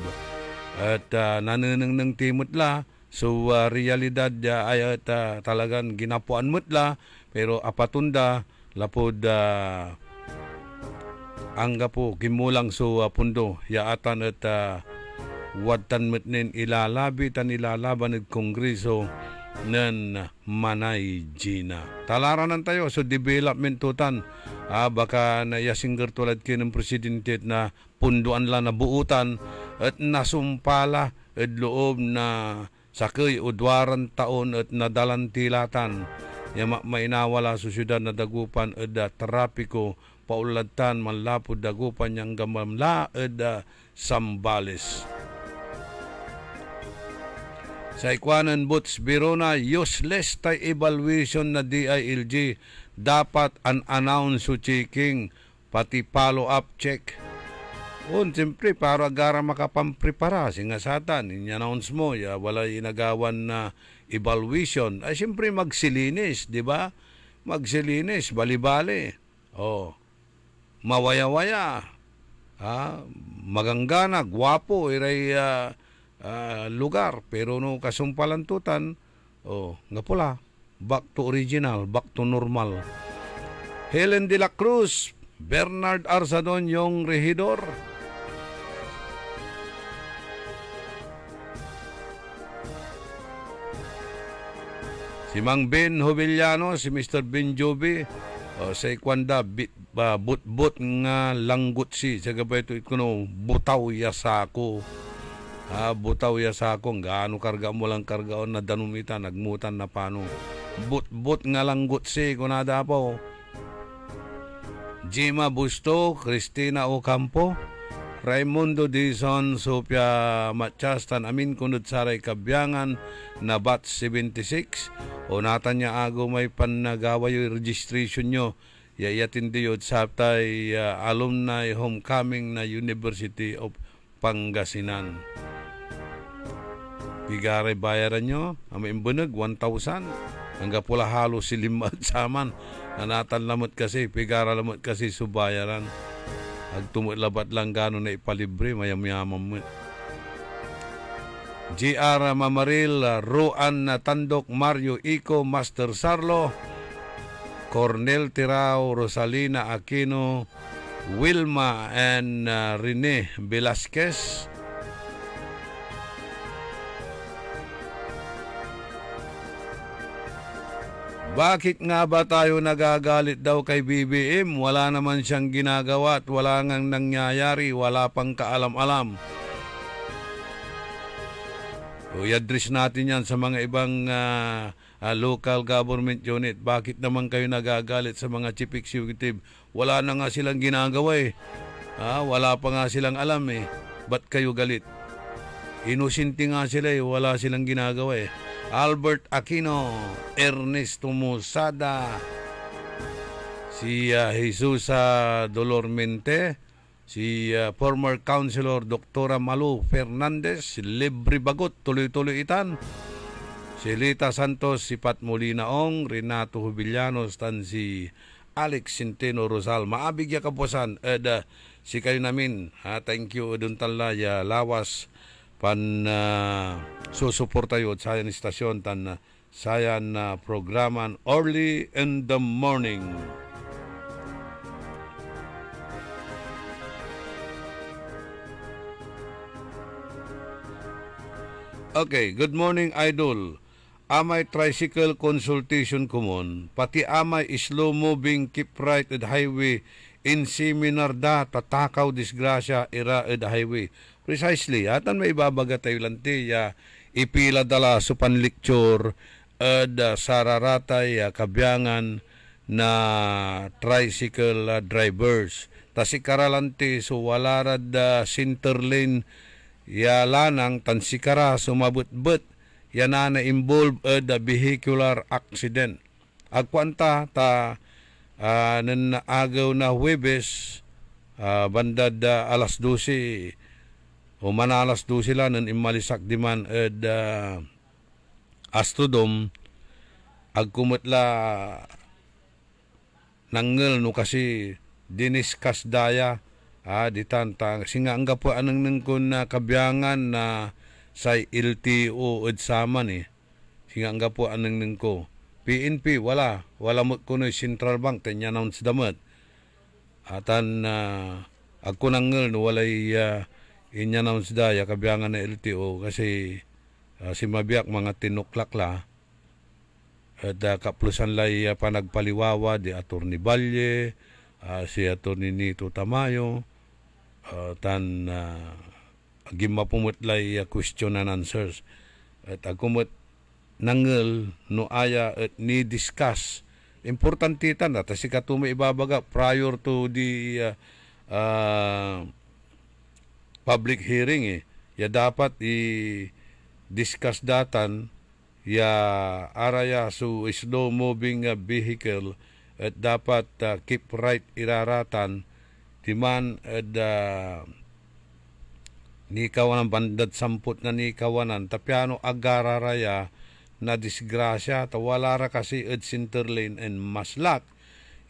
Speaker 6: at nananang timot la. So realidad ay talagang ginapuan mutla pero apatunda lapod angga po kimulang so pundo yaatan at watan metnin ilalabi tan ilalaban ng Kongreso ng Manay Gina. Talaranan tayo so development tutan. Baka nayasingger tulad ng presidente na punduan lang na buutan at nasumpala at loob na sakay udwaran taon at nadalantilatan. Mainawala sa syudad na Dagupan at trapiko paulatan manlapod Dagupan yang gamamla at Sambales. Sa ikwanan Boots Birona, useless tay evaluation na DILG dapat an-announce so checking pati follow-up check. Siyempre, para agara makapamprepara, singasatan, in-announce mo, wala inagawan na evaluation. Siyempre, magsilinis, di ba? Magsilinis, bali-bali. Mawaya-waya. Maganggana, gwapo, iray lugar. Pero no kasumpalantutan, nga pula, back to original, back to normal. Helen de la Cruz, Bernard Arzadon yung rehidor. Si Mang Ben Hovillano, si Mr. Ben Jovi, sa ikwanda, but-but nga langgut si. Sa gabay ito ikuno, butaw yasako. Butaw yasako, gaano karga mo lang kargaon na danumita, nagmutan na pano. But-but nga langgut si, kunada po. Jima Busto, Cristina Ocampo, Raimundo Dizon, Sofia Matchastan, Amin Kunod Saray Kabyangan, na Bat 76, o natan niya ago may panagawa yung registration nyo, yayatin diyo sa tay alumni homecoming na University of Pangasinan. Pigaray bayaran nyo, may imbunag, 1,000, hanggang pula halo silimad saman, nanatan lamot kasi, pigara lamot kasi subayaran. Agtumutlabat lang gano'n na ipalibre, mayam-yamam mo. GR Mamaril, Ruan Tandok, Mario Ico, Master Sarlo, Cornel Tirao, Rosalina Aquino, Wilma and Rene Velasquez. Bakit nga ba tayo nagagalit daw kay BBM? Wala naman siyang ginagawa at wala ngang nangyayari, wala pang kaalam-alam. I-address natin yan sa mga ibang local government unit. Bakit naman kayo nagagalit sa mga chief executive? Wala na nga silang ginagawa eh. Wala pa nga silang alam eh. Ba't kayo galit? Inusinti nga sila eh, wala silang ginagawa eh. Albert Aquino, Ernesto Musada, si Jesus Dolormente, si former councilor Dr. Malu Fernandez, si Libre Bagot, tuloy-tuloy itan, si Lita Santos, si Pat Molinaong, Renato Hubillanos, tan si Alex Centeno Rosal. Maabigya kapusan, si kayo namin, thank you, dun talaya, lawas, pan susuporta yun sa sayan istasyon tan sayan programan early in the morning. Okay, good morning idol. Amay tricycle consultation kumon, pati amay slow moving keep right at highway in seminar da tatakaw disgrasya ira at highway. Precisely, atan may ibabaga tayo lanti, ipila dala supan lecture at sararatay kabyangan na tricycle drivers. Tasi karalanti so walarad center lane lanang tansikara sumabut-but yana na involve at vehicular accident. Agkwanta ta nanagaw na Huwebes bandad alas 12 o manalas do sila ng imalisak diman ed astrodom agkumutla nanggel no kasi diniskas daya ditantang singa angga po anang nangkon na kabyangan na sa LTO ed saman singa angga po anang nangko PNP wala mo kuno Central Bank tanya announce damat atan agko nanggel no walay in-announce daya kabiyangan na LTO kasi si Mabiak mga tinuklak la at kaplusan lay panagpaliwawa di Atty. Balye, si Atty. Nito Tamayo, tan gimapumut lay question and answers at agumut nangel no aya at ni discuss importantitan at si katuma ibabaga prior to the public hearing ya dapat i-discuss datan ya araya su slow moving vehicle at dapat keep right iraratan timan at ni kawanan bandad samput na ni kawanan tapyano agararaya na disgrasya tawala ra kasi ed Centerlane and Maslak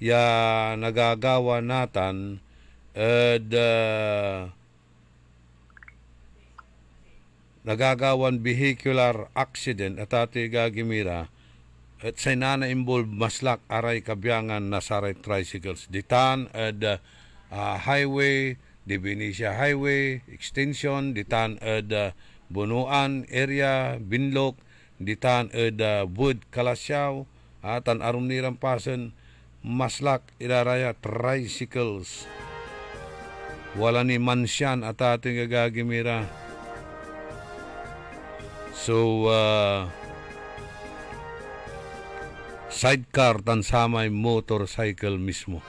Speaker 6: ya nagagawa natan ed nagagawan vehicular accident at ati gagimira at sa inana involved Maslak aray kabiyangan na saray tricycles ditan at highway di Benicia Highway extension ditan at Bunuan area Binlok ditan at Wood Kalasyaw atan arum niram pasen Maslak iraraya tricycles wala ni mansyan at ating gagimira. So, sidecar tan samay motorcycle mismo.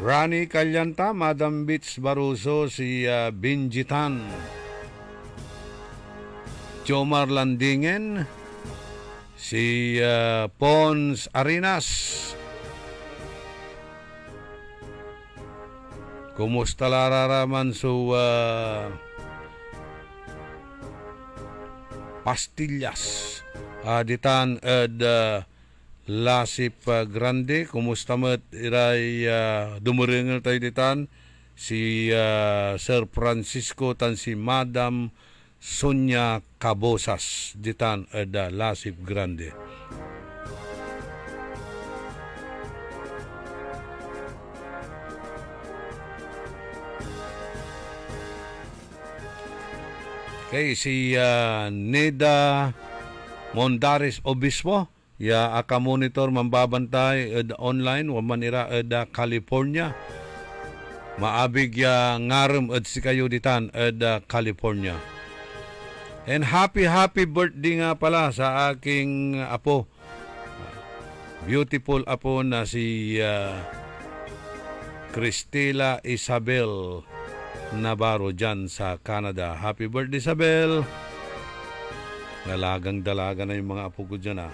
Speaker 6: Rani Calyanta, Madam Beach Baruso, si Binjitan, Jomar Landingen, si Pons Arenas. Kumusta lararaman so pastillas ditan ed Lasip Grande kumusta met iray dumurengel tayo ditan si Sir Francisco tan si Madam Sonia Cabosas ditan ed Lasip Grande. Okay, si Neda Mondares Obispo, ya aka monitor mambabantay online wamanira California. Maabig ya ngarem si kayo ditan California. And happy birthday nga pala sa aking apo. Beautiful apo na si Cristela Isabel Navarro dyan sa Canada. Happy birthday, Isabel! Dalagang dalaga na yung mga apo ko dyan,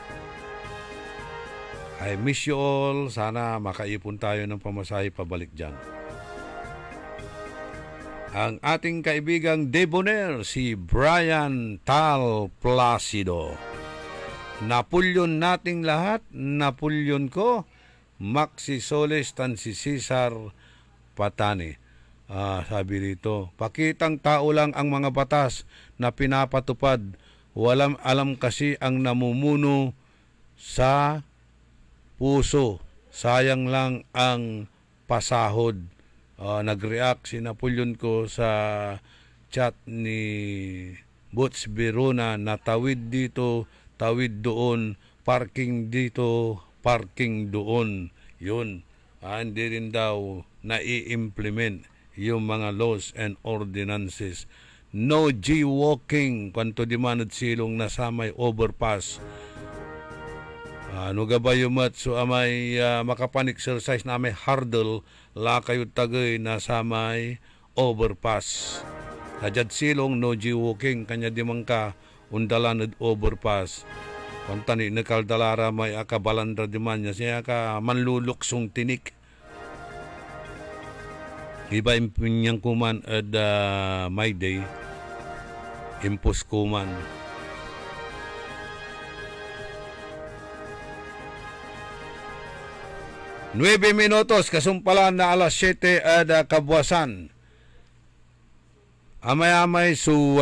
Speaker 6: I miss you all. Sana makaipon tayo ng pamasahe pabalik dyan. Ang ating kaibigang debonair, si Brian Tal Placido. Napulyon nating lahat, napulyon ko, Maxi Soles tan si Cesar Patani. Sabi rito, pakitang tao lang ang mga batas na pinapatupad. Walang alam kasi ang namumuno sa puso. Sayang lang ang pasahod. Nag-react si Napoleon ko sa chat ni Butch Birona na tawid dito, tawid doon, parking dito, parking doon. Yun, hindi rin daw nai-implement yung mga laws and ordinances. No jaywalking kwanto di manod silong nasa may overpass. Ano gabay yung mat so amay makapan-exercise na may hurdle la kayo tagay nasa may overpass. Kajad silong no jaywalking kanya di man ka undalan at overpass. Kuntani nakaldalara may akabalandra di man niya siya ka manluluksong tinik. Iba impinyang kuman at my day, impos kuman. Nueve minutos, kasumpalan na alas 7 at kabuwasan. Amay-amay su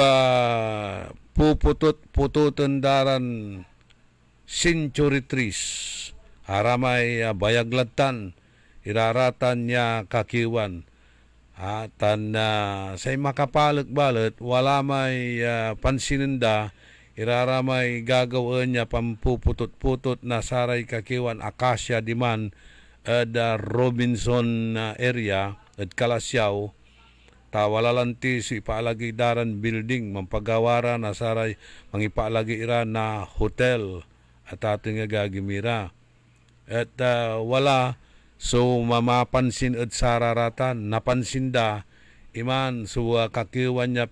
Speaker 6: puputot-pututan daran century trees. Haramay bayagladtan, iraratan niya kakiwan. Tan say makapalag-balat, wala may pansininda, iraramay gagawin niya pampuputot-putot na saray kakiwan, Acacia diman, at Robinson area, at Kalasyaw, tawalalanti si ipaalagi-daran building, mampagawara na saray, mangipaalagi-ira na hotel, at ating gagimira. At wala, so mamapansin at sararatan, napansinda, iman, so kakiwan niya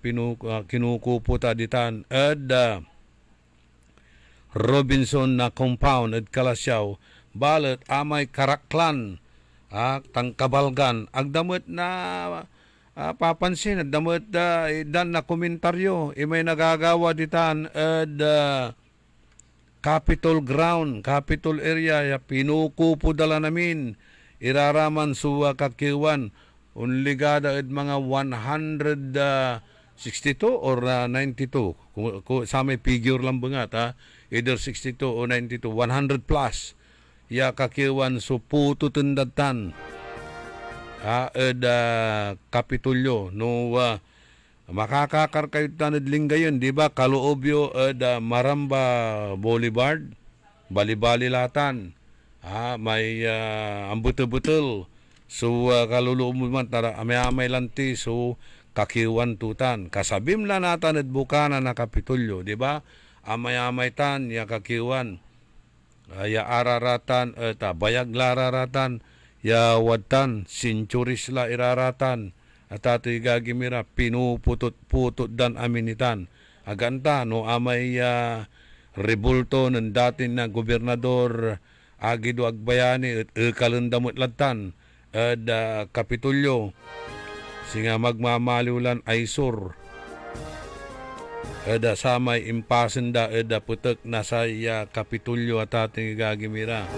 Speaker 6: kinukuputa ditan, at Robinson na compound at Kalasyaw, balat amay karaklan, tangkabalgan, agdamot na papansin, agdamot dan na komentaryo, imay nagagawa ditan, at Capitol ground, Capitol area, ya pinukupo dala namin, iraraman suwa kakiwan, unligada at mga 162 or 92, sa may figure lang bangat, either 62 o 92, 100 plus, ya kakiwan so puto tendatan, at Kapitolyo, no, makakakar kayo tanadling gayon, di ba? Kaluobyo at Maramba Boulevard, Bali-Bali Latan, may ang buto-butul, so kaluloob mo man, amay lanti, so kakiwan tutan. Kasabim lang natan at bukana na Kapitolyo, di ba? Amay-amay tan, ya kakiwan, ya araratan, at bayaglararatan, ya wadtan, centuries la iraratan, at ato'y gagimira, pinuputot-putot dan aminitan. Aganta, no, amay rebulto ng dating na gobernador Agido Agbayani at kalundamot latan at Kapitolyo. Singa magmamaliulan ay sur. At samay impasenda at putek na sa Kapitolyo at ating gagimira.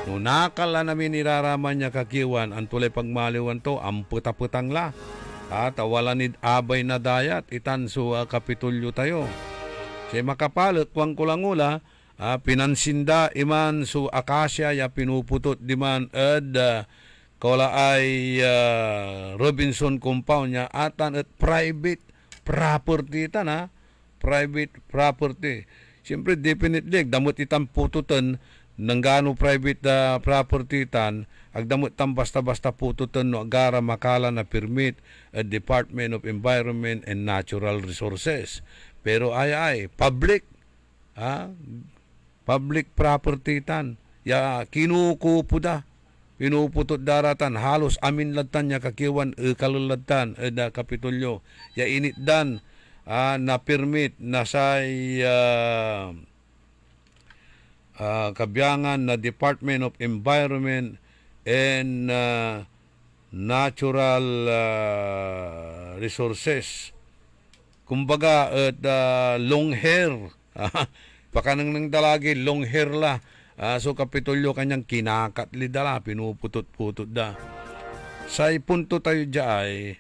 Speaker 6: No, nakala namin iraraman niya kakiwan, ang tulay pagmaliwan to, ang puta-putang la. At wala nid abay na dayat, itan so Kapitolyo tayo. Siya makapalit, kuwang kulangula, pinansinda iman so Acacia, ya pinuputot diman, at kala ay Robinson compound niya, atan at private property tan, private property. Siyempre, definitely, damot itang pututan, nang gano private property tan, agdamot tam basta-basta pututan no agara makala na permit at Department of Environment and Natural Resources. Pero ay public, public property tan, ya kinukupuda, pinuputot daratan, halos amin latan niya kakiwan, kalulatan, Kapitolyo, ya init dan, na permit na say kabiyangan na Department of Environment and Natural Resources. Kumbaga, at long hair. Pakanang nang dalagi, long hair la. So Kapitolyo kanyang kinakatli dala, pinuputot-putot da. Sa punto tayo dyan,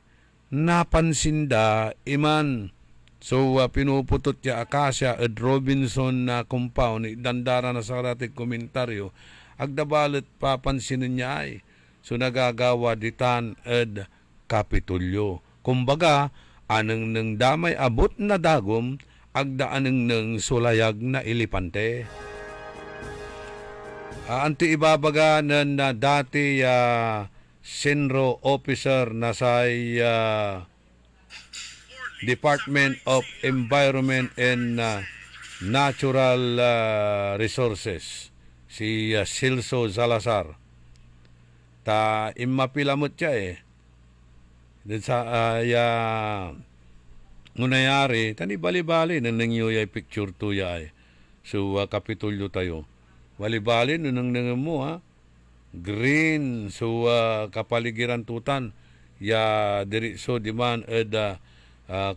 Speaker 6: napansinda iman. So, pinuputot niya Acacia at Robinson na compound, dandara na sa karating komentaryo, agdabalit papansinin niya ay, so nagagawa ditan at Kapitolyo. Kumbaga, anang nang damay abot na dagom, agdaanang nang sulayag na ilipante. Anti ibabaga na dati Senro officer na say Department of Environment and Natural Resources, si Silso Salazar. Ta imapilamot siya Din sa ngunayari, tani bali-bali na nangyuyay picture to ya So Kapitolyo tayo. Bali-bali nung mo green, so kapaligiran tutan, ya diri so diman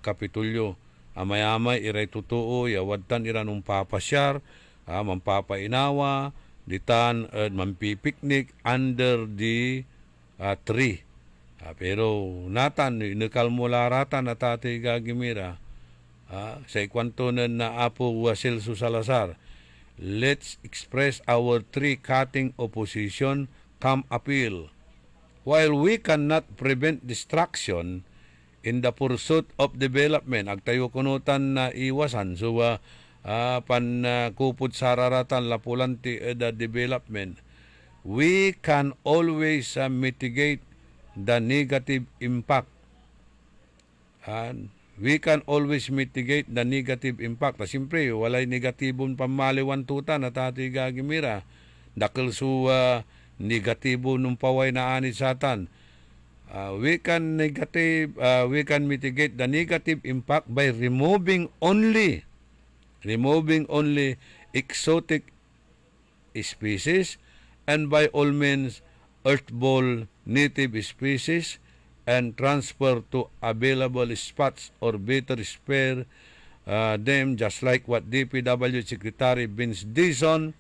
Speaker 6: Kapitolyo. Amay-amay iray totoo, yawadtan iranong papasyar, mampapainawa, ditan mampipiknik under the tree. Pero natan, nakalmularatan na tatay gagimira, sa ikwanto na apo Silso Salazar, let's express our tree-cutting opposition, come appeal. While we cannot prevent destruction in the pursuit of development, agtayo kunutan na iwasan, so kupod sararatan lapulanti the development, we can always mitigate the negative impact. And we can always mitigate the negative impact. Siyempre, walay negatibong pamaliwan tutan at ati gagimira. Dakil su negatibo nung paway na anit satan. We can mitigate the negative impact by removing only exotic species, and by all means earthborne native species, and transfer to available spots or better spare them, just like what DPW Secretary Vince Dizon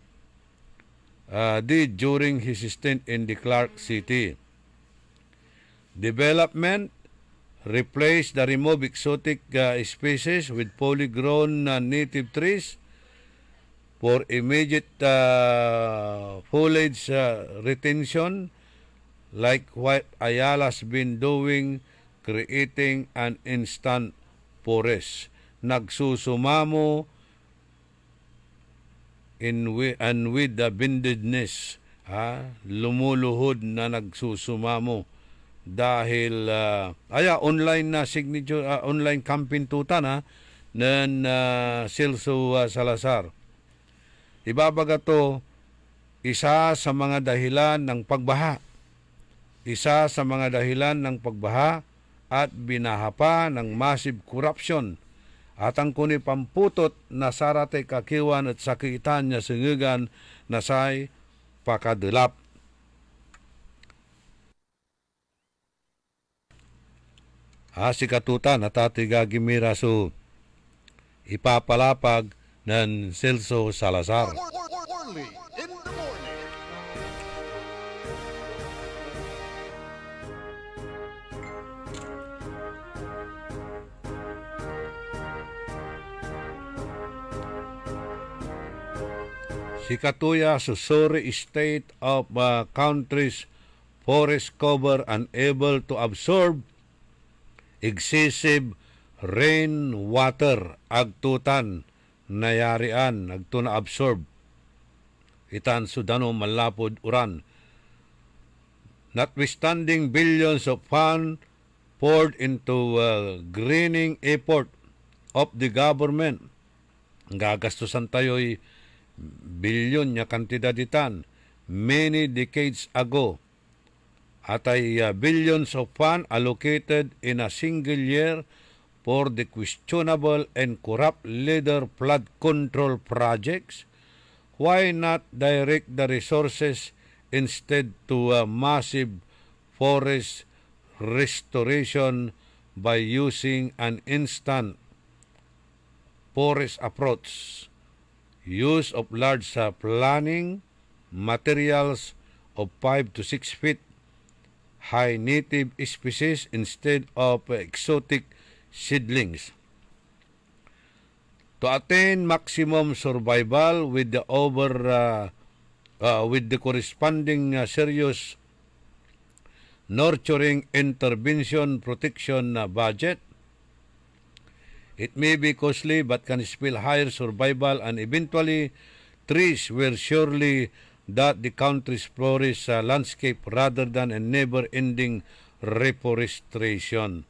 Speaker 6: did during his stint in the Clark City. Development, replace the removed exotic species with polygrown native trees for immediate foliage retention, like what Ayala's been doing, creating an instant forest. Nagsusumamo and with the bindedness, lumuluhod na nagsusumamo. Dahil online na signature online campaign tutan ng Celso Salazar. Ibabaga to isa sa mga dahilan ng pagbaha. Isa sa mga dahilan ng pagbaha at binahapa ng massive corruption. At ang kuni pamputot na sarate kakiwan at sakitan niya singigan na say pakadulap. Si katutan at ati gagimira so ipapalapag ng Celso Salazar.
Speaker 5: Orly in the morning.
Speaker 6: Si Katuya susuri state of country's forest cover unable to absorb excessive rain water agtutan nayarian agto na absorb itan sudano malapod uran. Notwithstanding billions of funds poured into greening effort of the government, gagastusan tayo'y bilyon nya kantidad itan many decades ago. Atay billions of funds allocated in a single year for the questionable and corrupt leader flood control projects. Why not direct the resources instead to massive forest restoration by using an instant forest approach? Use of large planning materials of 5 to 6 feet high native species instead of exotic seedlings. To attain maximum survival with the corresponding serious nurturing intervention protection budget, it may be costly but can spell higher survival and eventually trees will surely that the country's forest landscape rather than a never-ending reforestation.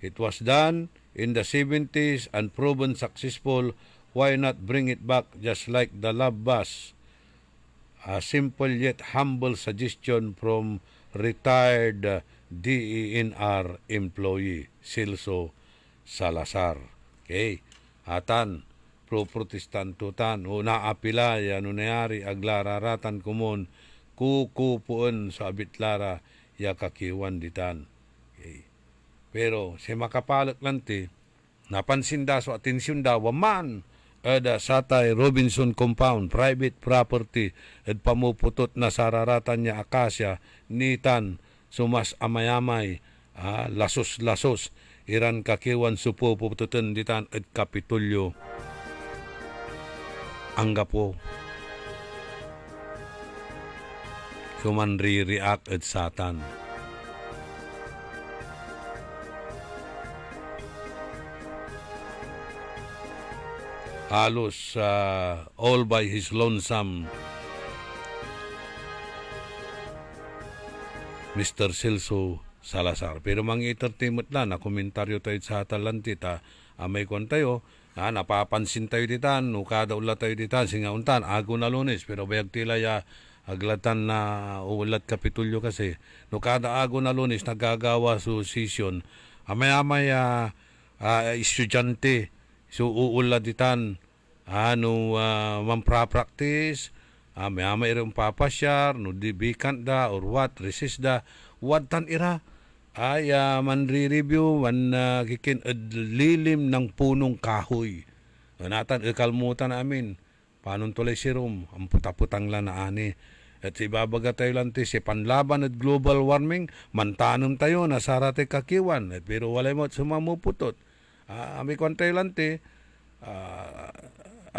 Speaker 6: It was done in the 70s and proven successful. Why not bring it back just like the love bus? A simple yet humble suggestion from retired DENR employee Celso Salazar. Okay, atan pro-protestantutan o naapila yan unayari aglararatan kumon kukupuan sa abitlara ya kakiwan ditan. Okay. Pero si makapalak lanti napansin da so atensyon da waman ada Satay Robinson Compound private property at pamuputot na sararatan niya akasya nitan sumas amayamay lasos-lasos iran kakiwan supupututan ditan at Kapitulyo. Angga po So manre-react at Satan. Halos all by his lonesome Mr. Celso Salazar. Pero mga entertainment lang, na komentaryo tayo sa Atalante, may kwan tayo, napapansin tayo ditan, kada ulat tayo ditan, singauntan, ago na Lunes, pero bayag tila ya, aglatan na ulat Kapitulyo kasi, kada ago na Lunes, nagagawa su session, amay estudyante, so uulat ditan, mamprapraktis, may irong papasyar, no dibikan da, or what, resist da, what tan ira, ay manre-review, kikin lilim ng punong kahoy. Natan, kalmutan namin, paano tulay sirum, ang putaputang lang na ani. At ibabaga tayo lang si panlaban at global warming, mantanom tayo na sarate kakiwan, at pero walay mo sumamuputot. Ami kwan tayo lang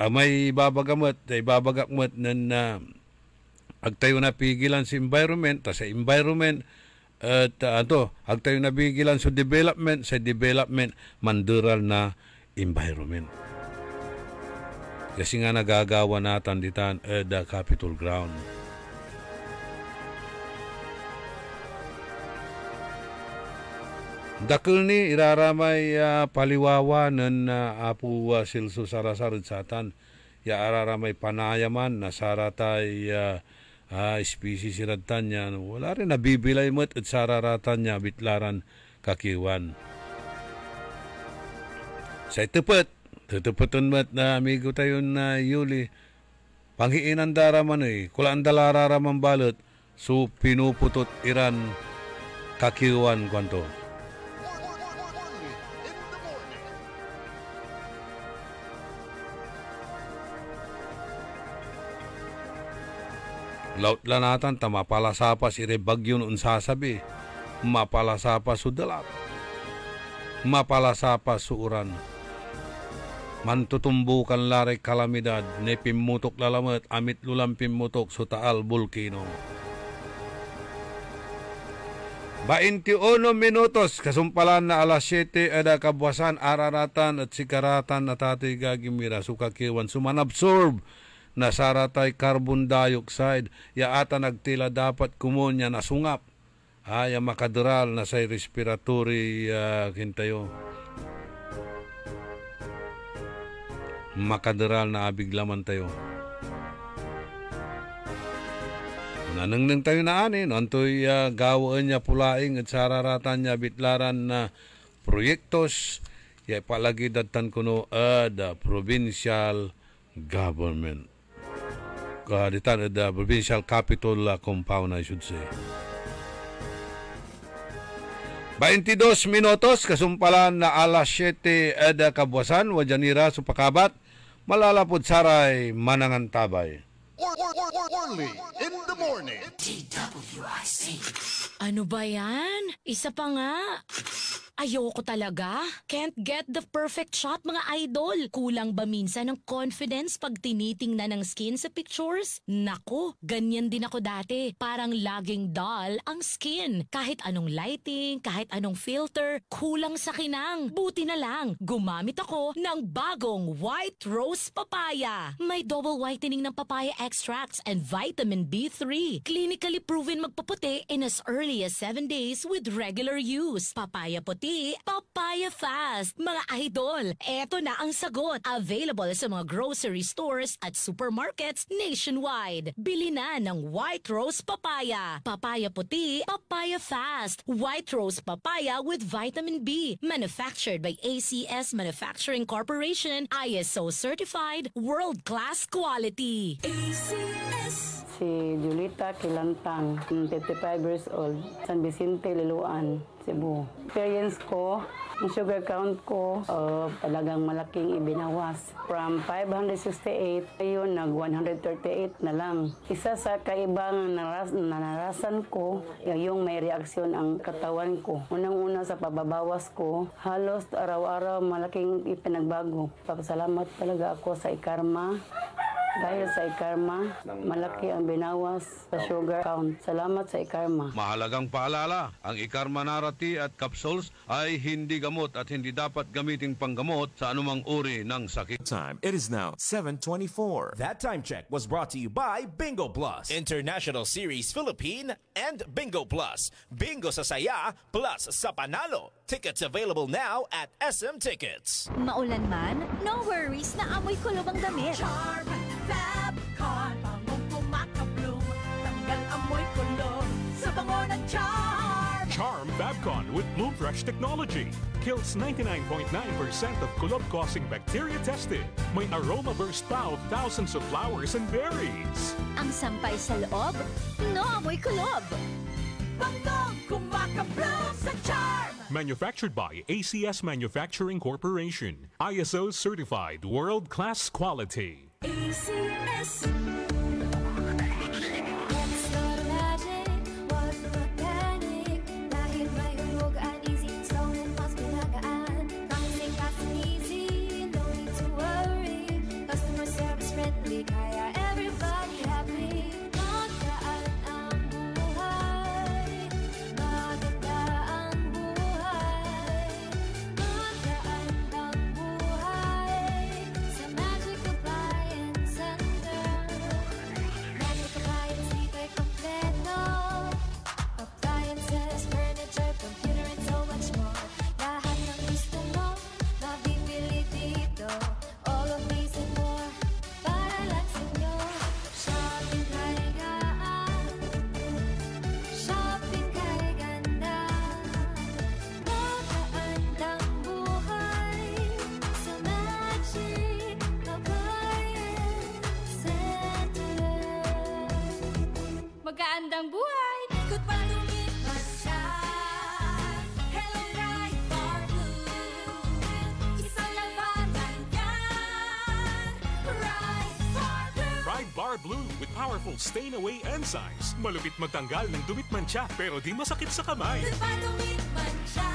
Speaker 6: may ibabagamat na agtayo na pigilan sa environment, sa environment at agtayo na pigilan sa development mandural na environment. Kasi nga nagagawa natin ditan the Capitol ground. Dakil ni iraramay paliwawa ng Apo Celso Salazar at Satan. Ya araramay panayaman na saratay species iratan niya. Wala rin nabibilay mo't at sararatan niya bitlaran kakiwan. Sa tutuputon mo't na amigo tayo na Yuli. Panghiinan daraman kulaan dalararaman balot. So pinuputot iran kakiwan kwanto. Laut lanatan mapalasapas ire bagyo noon sasabi, mapalasapas su dalap, mapalasapas su uran, mantutumbukan laray kalamidad, ne pimutok lalamat, amit lulang pimutok su taal bulkino. 21 minutos, kasumpalan na alas 7, ada kabwasan, araratan at sikaratan na tatay gagimira, sukakiwan, sumanabsorb, nasaratay carbon dioxide, yaata nagtila dapat kumunya nasungap, makadural na say respiratory kintayo. Makadural na abiglaman tayo. Nanangning tayo na anin, antoy gawaan niya pulaing at sararatan niya bitlaran na proyektos, palagi datan kuno the provincial government. Ditan the provincial capital compound, I should say. 22 minutos, kasumpalan na alas 7 ada kabwasan, wajanira supakabat, malalapod saray manangan tabay.
Speaker 5: Orly in the morning.
Speaker 3: DWIC. Ano ba yan? Isa pa nga. Ayoko talaga. Can't get the perfect shot, mga idol. Kulang ba minsan ng confidence pag tinitingnan ng skin sa pictures? Nako, ganyan din ako dati. Parang laging dull ang skin. Kahit anong lighting, kahit anong filter, kulang sa kinang. Buti na lang, gumamit ako ng bagong White Rose Papaya. May double whitening ng papaya extracts and vitamin B3. Clinically proven magpaputi in as early as 7 days with regular use. Papaya puti, papaya fast. Mga idol, eto na ang sagot. Available sa mga grocery stores at supermarkets nationwide. Bili na ng White Rose Papaya. Papaya puti, papaya fast. White Rose Papaya with vitamin B. Manufactured by ACS Manufacturing Corporation. ISO certified, world-class quality. ACS.
Speaker 20: Si Julita Kilantang, 55 years old, San Vicente, Liloan, Cebu. Experience ko, ang sugar count ko, talagang malaking ibinawas. From 568, ayun, nag-138 na lang. Isa sa kaibang narasan ko, yung may reaksyon ang katawan ko. Unang-una sa pababawas ko, halos araw-araw malaking ipinagbago. Papasalamat talaga ako sa ikarma. Dahil sa ikarma, malaki ang binawas sa sugar count. Salamat sa ikarma.
Speaker 6: Mahalagang paalala, ang ikarma narati at capsules ay hindi gamot at hindi dapat gamiting panggamot sa anumang uri ng sakit.
Speaker 11: Time. It is now 7:24.
Speaker 13: That time check was brought to you by Bingo Plus, International Series Philippine, and Bingo Plus. Bingo sa saya, plus sa panalo. Tickets available now at SM Tickets.
Speaker 7: Maulan man, no worries na amoy kulob ang damit.
Speaker 3: Charm, Fabcon, bangong kumakabloom. Tanggal amoy kulob sa bango ng Charm.
Speaker 21: Charm Fabcon with Bloom Fresh technology. Kills 99.9% of kulob-causing bacteria tested. May aroma burst pa of thousands of flowers and berries.
Speaker 7: Ang sampay sa loob, no amoy kulob.
Speaker 3: Bangong kumakabloom sa Charm.
Speaker 21: Manufactured by ACS Manufacturing Corporation. ISO certified world-class quality.
Speaker 3: ACS.
Speaker 19: Magkaandang buhay!
Speaker 3: Ikot pa lumipas siya. Hello, Ride Bar Blue. Isang labanan yan. Ride Bar Blue.
Speaker 21: Ride Bar Blue with powerful stain-away enzymes. Malupit magtanggal ng dumit mancha pero di masakit sa kamay.
Speaker 3: Ikot pa lumipas siya.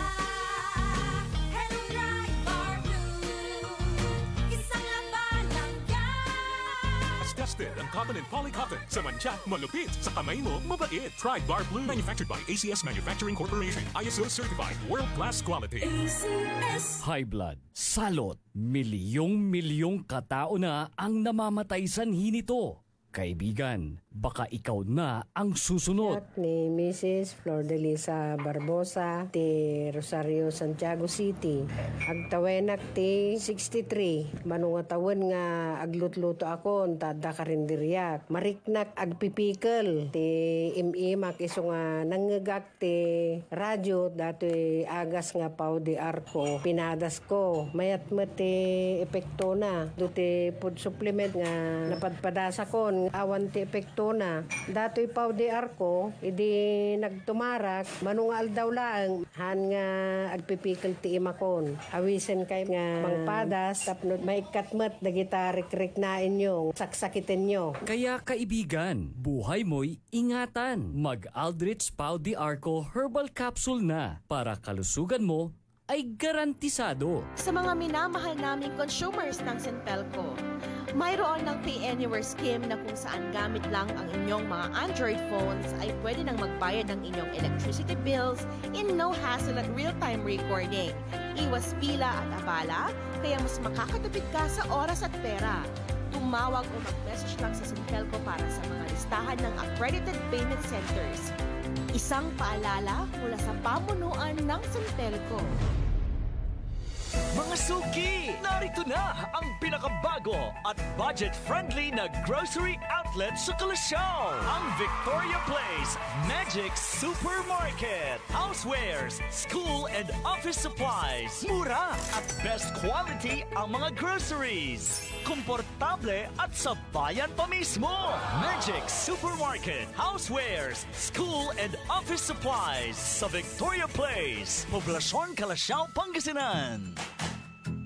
Speaker 3: Hello, Ride Bar Blue. Isang labanan yan.
Speaker 21: As tested ang cotton and polycotton. Sa mancha, malupit. Sa kamay mo, mabait. Ride Bar Blue. Manufactured by ACS Manufacturing Corporation. ISO certified world-class quality.
Speaker 3: ACS.
Speaker 14: High blood, salot, milyong-milyong katao na ang namamatay sanhi nito. Kaibigan, baka ikaw na ang susunod.
Speaker 15: Ni Mrs. Flor de Lisa Barbosa, ti Rosario, Santiago City. Agtawenak ti 63. Manungatawin nga aglutluto ako, tada karindiryak. Mariknak agpipikal. Ti imimak iso nga nangagak ti radyo, dato'y agas nga pao di arko. Pinadas ko. Mayat mo ti epekto na. Duti food supplement nga napadpadasa ko. Awan ti epekto na. Dato'y pao di arko, idi nagtumarak, manungal daw lang, han nga agpipikal ti imakon. Awisen kay nga mangpadas, tapnod maikatmat, dagita rik-rik na inyong, saksakitin nyo.
Speaker 14: Kaya kaibigan, buhay mo'y ingatan. Mag-Aldrich Pau di Arco Herbal Capsule na para kalusugan mo ay garantisado.
Speaker 16: Sa mga minamahal naming consumers ng Sintelco, mayroon ng Pay Anywhere scheme na kung saan gamit lang ang inyong mga Android phones ay pwede nang magbayad ng inyong electricity bills in no hassle at real-time recording. Iwas pila at abala, kaya mas makakatipid ka sa oras at pera. Tumawag o mag-message lang sa Sintelco para sa mga listahan ng accredited payment centers. Isang paalala mula sa pamunuan ng Sintelco.
Speaker 17: Mga suki! Narito na ang pinakabago at budget-friendly na grocery outlet sa Kalasyaw. Ang Victoria Place Magic Supermarket. Housewares, school and office supplies. Mura at best quality ang mga groceries. Komportable at sa bayan pa mismo. Magic Supermarket. Housewares, school and office supplies sa Victoria Place. Poblasyon Kalasyaw, Pangasinan.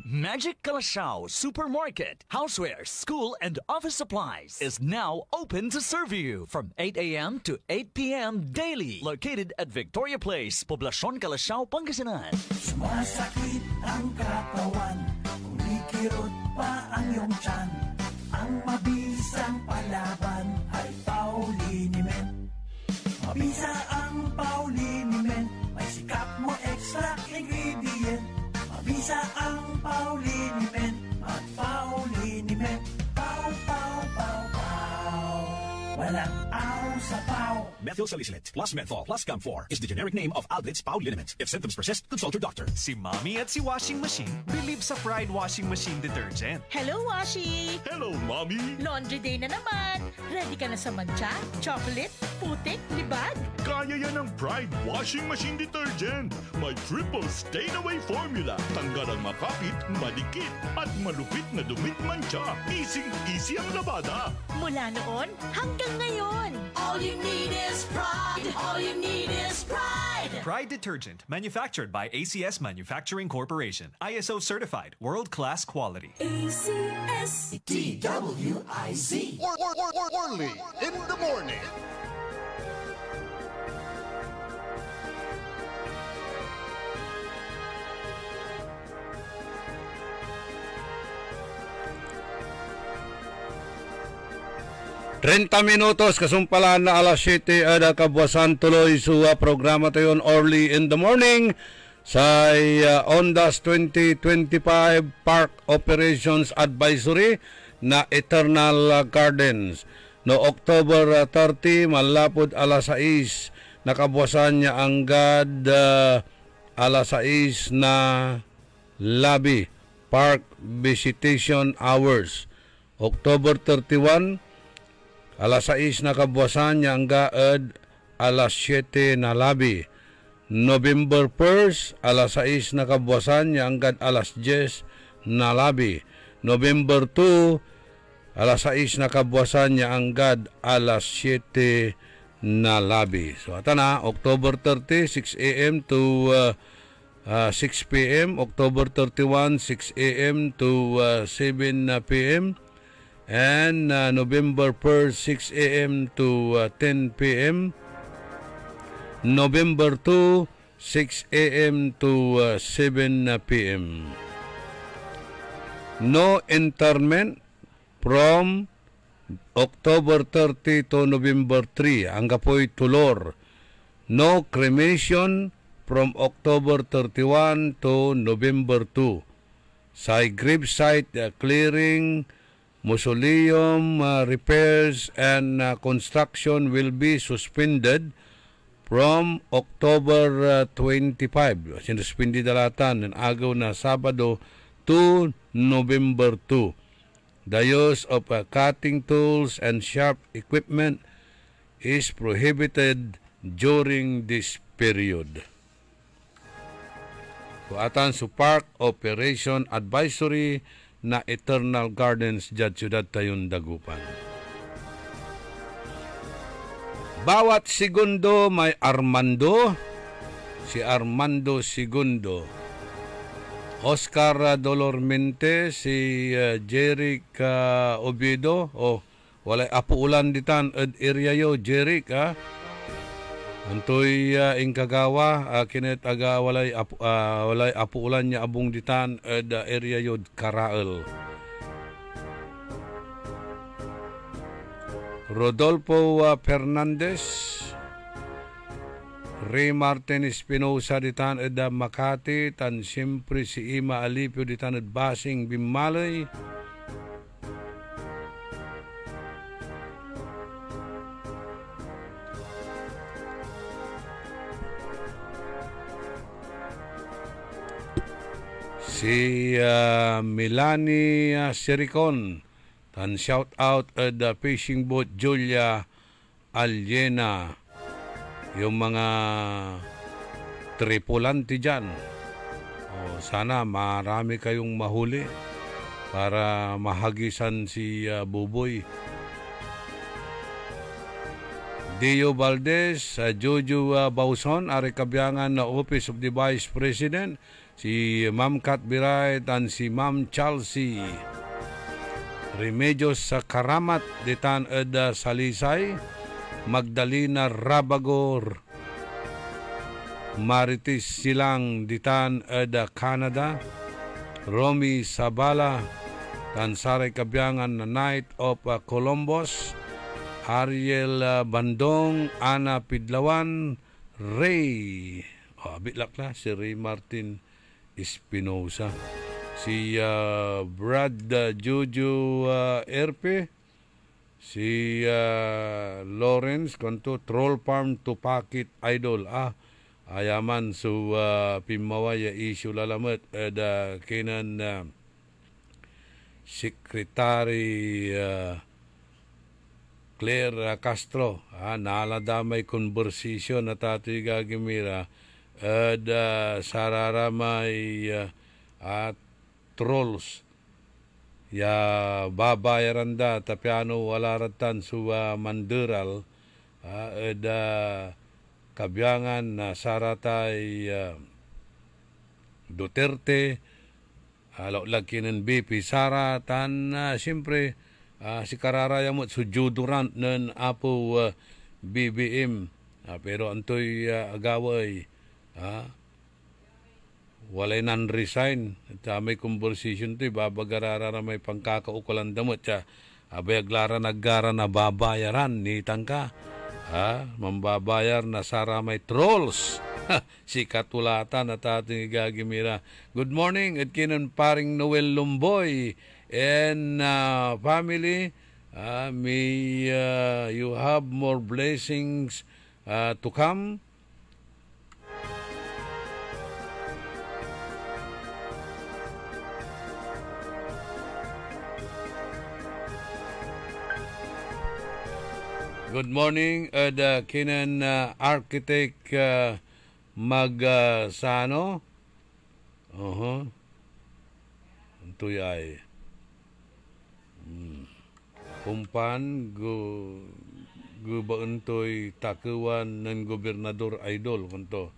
Speaker 17: Magic Kalasyaw Supermarket, Housewares, School, and Office Supplies is now open to serve you from 8 a.m. to 8 p.m. daily. Located at Victoria Place, Poblasyon Kalasyaw, Pangasinan.
Speaker 9: Sumasakit ang katawan, kumikirot pa ang iyong tiyan. Ang mabilis Isang palaban ay Paulinimen. Mabisa ang Paulinimen, may sikap mo extra ingredient. Mabisa ang Paulinimen at Paulinimen. Pau, pau, pau, pau. Walang aw sa pau.
Speaker 10: Methyl salicylate plus menthol plus camphor is the generic name of Aldrich Pauliniment. If symptoms persist, consult your doctor.
Speaker 17: Si Mommy at si Washing Machine believe sa Pride Washing Machine Detergent.
Speaker 3: Hello, Washi!
Speaker 17: Hello, Mommy!
Speaker 3: Laundry day na naman. Ready ka na sa mancha, chocolate, putik, libag?
Speaker 4: Kaya yan ang Pride Washing Machine Detergent. May triple stain-away formula. Tanggal ang makapit, madikit, at malupit na dumit mancha. Easy ang labada.
Speaker 3: Mula noon hanggang ngayon.
Speaker 7: All you need is pride. All you need is pride.
Speaker 17: Pride Detergent, manufactured by ACS Manufacturing Corporation. ISO certified, world-class quality.
Speaker 7: ACS
Speaker 5: DWIZ. Orly in the morning.
Speaker 6: Minutos kasumpalan na alas 7 ada kabuasan tuloy sa programa tayon Early in the Morning sa Ondas 2025 Park Operations Advisory na Eternal Gardens. No October 30 malapod alas 6 nakabuasan niya anggad alas 6 na lobby Park Visitation Hours. October 31 alas 6 na kabuasan niya ang gaad alas 7 na labi. November 1st, alas 6 na kabuasan niya ang gaad alas 10 na labi. November 2, alas 6 na kabuasan niya ang gaad alas 7 na labi. So ata na, October 30, 6 a.m. to 6 p.m. October 31, 6 a.m. to 7 p.m. And November 1st, 6 a.m. to 10 p.m. November 2, 6 a.m. to 7 p.m. No interment from October 30 to November 3. Ang kapoy tulor. No cremation from October 31 to November 2. Sa gravesite clearing, mausoleum repairs and construction will be suspended from October 25. Sinuspindi dalatan ng agaw na Sabado to November 2. The use of cutting tools and sharp equipment is prohibited during this period. Kuatan sa Park Operation Advisory na Eternal Gardens dyan siyudad tayon Dagupan. Bawat segundo may Armando. Si Armando Segundo. Oscar Dolormente, si Jeric Oviedo. Walay apuulan ditan ed area yo, Jeric ha. Antoy ingkagawa kinet aga walay apuulan niya abong ditan ed area yod Karael. Rodolfo Fernandez, Ray Martin Espinosa ditan ed Makati, tan siyempre si Ima Alipio ditan ed Basing Bimalay. Si Milani Siricon, tan shout out at the fishing boat Julia Aliena, yung mga tripulante dyan. Sana marami kayong mahuli para mahagisan si Buboy. Dio Valdez, Jojo Bauson, ari kabiyangan na Office of the Vice President, si Ma'am Kat Biray dan si Ma'am Chelsea. Remedios sa Karamat ditan ed Salisay, Magdalena Rabagor, Marites Silang ditan ed Canada, Romy Sabala, tan saray kabyangan na Knight of Columbus, Ariel Bandong, Ana Pidlawan, Ray. Bitlak na si Ray Martin Espinosa. Si Brad Juju Erpe, si Lawrence kanto Troll Farm to Pakit Idol. Ayaman so pimawaya issue lalamat kinan Secretary Claire Castro. Naladamay conversation na tato'y gagimira sararamay trolls ya babayaran da tapiano wala ratan suwa manderal kabyangan na saratay Duterte lagkinan BP Sara tan siyempre si kararaya mo sujudurant ng apo BBM pero antoy agaway walay non-resign at may conversation to babagarara na may pangkakaukulan damot abay aglara naggara na babayaran ni tangka mambabayar na sara may trolls si katulatan at ating gagimira. Good morning at kinan paring Noel Lumboy and family. May you have more blessings to come. Good morning, kinan architect Magsano. Ito ay kumpan gubaan to'y takuan ng gobernador idol kunto.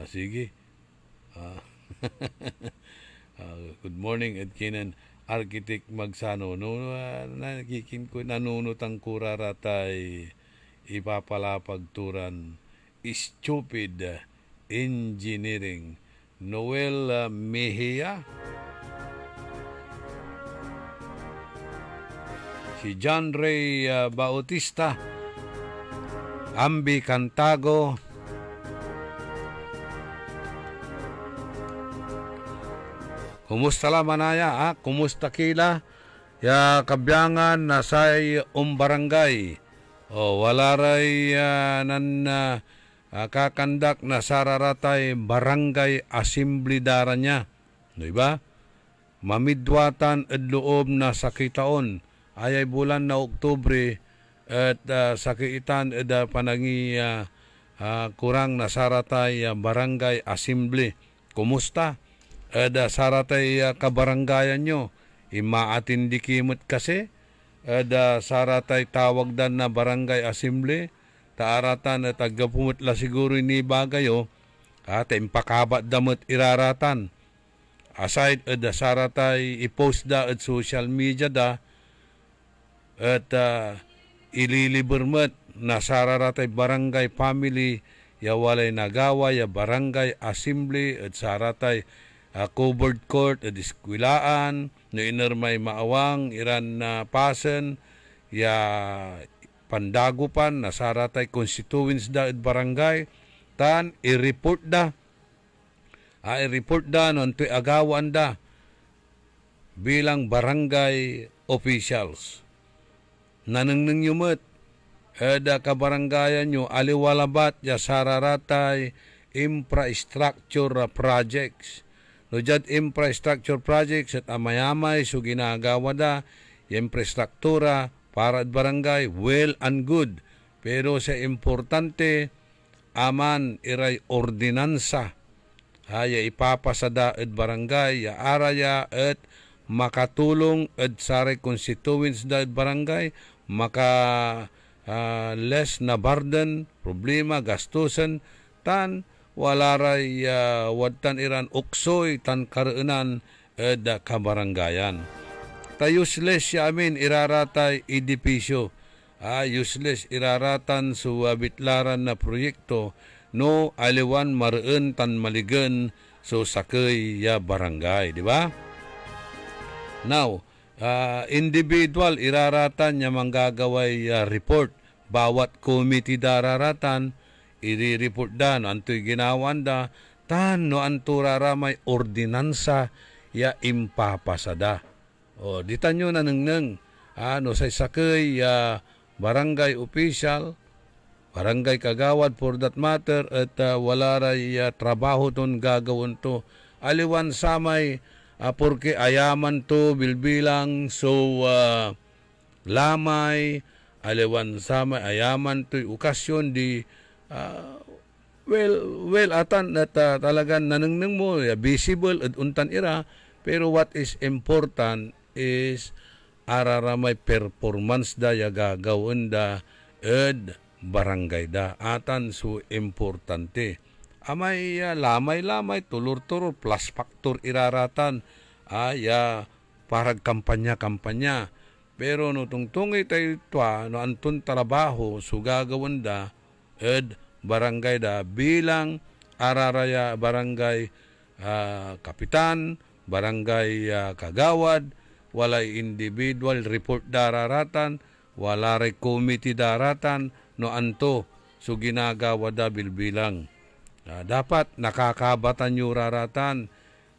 Speaker 6: Sige. Good morning at kinan architect Magsano. Nakikin ko nanunot ang kuraratay ipapalapagturan stupid engineering. Noel Mejia, si John Ray Bautista, Ambi Cantago, kumusta la manaya, kumusta kila, ya kabyangan na say barangay, wala ray kakandak na sararatay barangay assembly dara niya. Diba? Mamidwatan at loob na sakitaon. Ayay bulan na Oktubre at sakitan at panangi kurang na saratay barangay assembly. Kumusta? At saratay kabarangayan nyo. Imaatindi kimot kasi. At saratay tawag dan na barangay assembly. Taaratan at agapumutla siguro ni bagayo at impakabat damot iraratan. Aside at saratay ipost da at social media da at ililibermat na sararatay barangay family ya walay nagawa ya barangay assembly at saratay covered court at iskwilaan no inermay maawang iran na pasen ya pandagupan na saratay constituents da at barangay tan i-report da noon to'y agawan da bilang barangay officials. Nanangnang yumot da kabarangayan nyo aliwalabat ya sararatay infrastructure projects. No jad infrastructure projects at amayamay so ginagawa da infrastruktura para at barangay, well and good. Pero sa importante, aman iray ordinansa. Ya ipapasada at barangay, ya araya at makatulong at saray constituents da at barangay, maka less na burden, problema, gastusan, tan wala ray wadtan iran uksoy tan kareunan at kabarangayan. Ta useless siya amin iraratay edipisyo. Useless iraratan sa bitlaran na proyekto no aliwan mareun tan maligen so sakay ya barangay, di ba? Now, individual iraratan niya manggagaway report. Bawat committee dararatan, i-report da, no anto'y ginawan da, tan no anto raramay ordinansa ya impapasada. O, di tanyo nanengneng, no say sakay barangay official, barangay kagawad for that matter, at wala ray trabaho ton gagawin to. Aliwan samay, porque ayaman to bilbilang, so lamay, aliwan samay, ayaman to okasyon di, well, atan at talagang nanengneng mo, visible at untan ira, pero what is important is araramay performance da ya gagawin da ed barangay da. Atan so importante. Amay lamay-lamay, tulur-turur, plus factor iraratan, parag kampanya-kampanya. Pero no tungtungi tayo ito, no antun trabaho, so gagawin da ed barangay da bilang araraya barangay kapitan, barangay kagawad, walay individual report dararatan, wala ray committee daratan, no anto, so ginagawa da bilbilang. Dapat nakakabatan nyo raratan,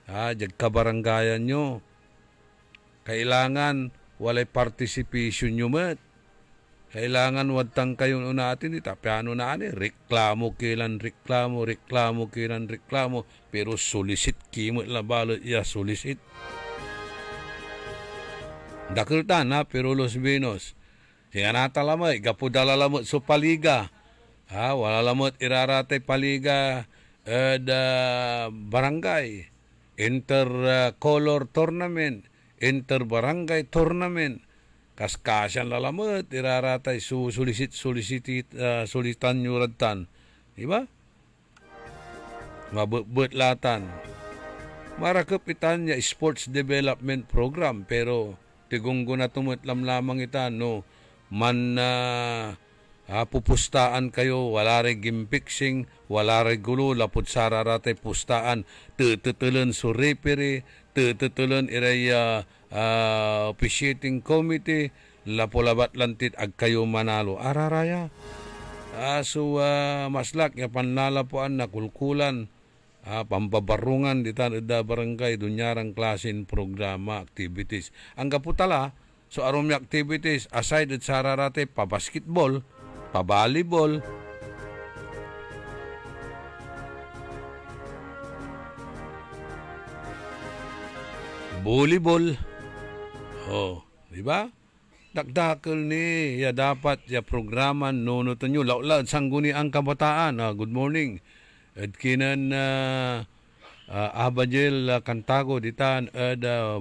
Speaker 6: jag kabaranggayan nyo. Kailangan walay participation nyo met. Kailangan wadtang kayo natin, tapiano na ani, reklamo, pero solicit kimot la balot ya solicit. Dakultan na, pero los binos. Singa natalamay, gapudalalamot so paliga. Wala lamot iraratay paliga barangay. Inter-color tournament, inter-barangay tournament. Kaskasyan lalamot, iraratay sulitan nyuratan. Diba? Mabut-latan. Marakapitan niya sports development program, pero tigunggo na tumutlam lamang ita, no, man pupustaan kayo, wala rin gimpixing, wala rin gulo, lapot sararatay pustaan, tututulan so referee, tututulan iray officiating committee, lapolabat lantit ag kayo manalo. Araraya. So, maslak, panlalapuan na kulkulan, pampabarungan ditan da barangay, dunyarang klasin programa, activities. Ang kaputala, so arumi activities, aside at sararate, pa-basketball, pa-volleyball, volleyball, di ba? Dakdakal ni, dapat, programa, nunutan nyo, laulad, sangguni ang kabataan, good morning, at kinan, Abajel Kantago ditan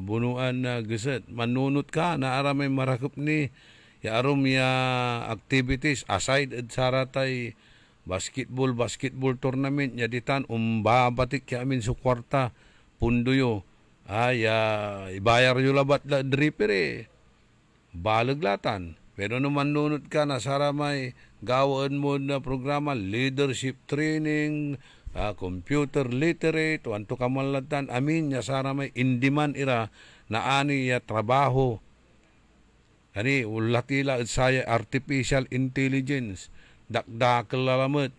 Speaker 6: bunuan geset manunut ka na aramay marakop ni arum activities aside saratay basketball tournament nya ditan batik ya amin su kwarta punduyo ibayar yu labat la dripere balaglatan pero no manunut ka na saramay gawaan mo na programa leadership training, computer literate, wanto kamalatan, amin, yasara may indiman ira, na ani ya trabaho. Kani, ulatila at saya artificial intelligence, dakdakal lalamot,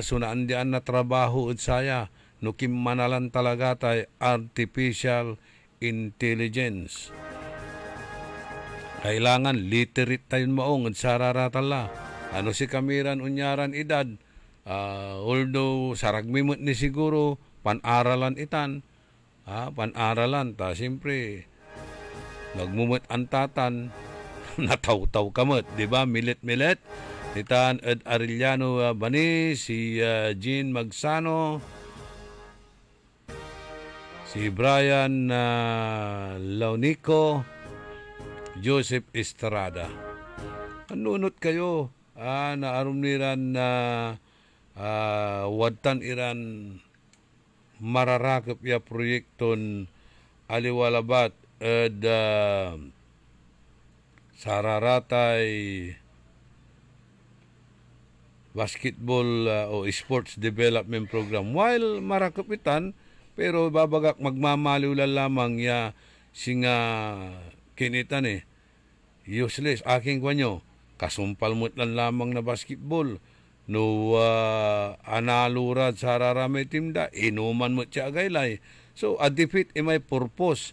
Speaker 6: sunaan diyan na trabaho at saya, nukim manalan talaga tay artificial intelligence. Kailangan literate tayo maong at sararatala. Ano si kamiran unyaran edad, although saragmimot ni siguro pan-aralan itan, pan-aralan ta siyempre nagmumot antatan nataw-taw kamot, di ba? Milit-milit itan Ed Arellano Bani, si Jean Magsano, si Brian Launico, Joseph Estrada. Kanunot kayo na arumniran na wadtan iran mararakap ya proyekton aliwalabat ed sararatay basketball o sports development program while marakapitan pero babagak magmamaliw lamang ya singa Kinita ni, useless. Aking kwanyo, kasumpal mo lang lamang na basketball. No, analurad sa raramay timda, inuman mo siya agaylay. So, a defeat may purpose.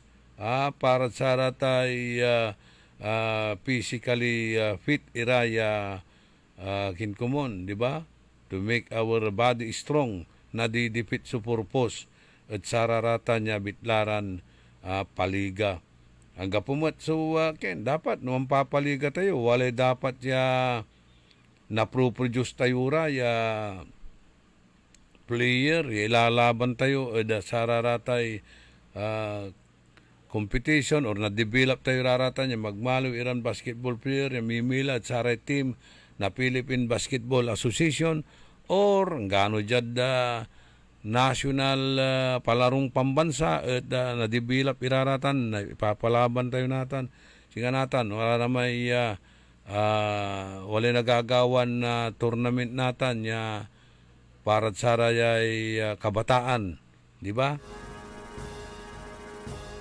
Speaker 6: Para sa ratay physically fit iraya kinkumon, di ba? To make our body strong, na di-defeat sa purpose. At sa rarata niya bitlaran paliga. Ang gapumat, so dapat naman papaliga tayo. Walay dapat ya na-produce tayo ya player, ilalaban tayo sa raratay competition or na-develop tayo rarata niya. Magmalo Iran basketball player, yung mimila at saray team na Philippine Basketball Association or gano dyan national palarong pambansa at na-develop iraratan, na ipapalaban tayo natin. Sige natin, wala na may wala nagagawan na tournament natin ya para sa ay kabataan. Di ba?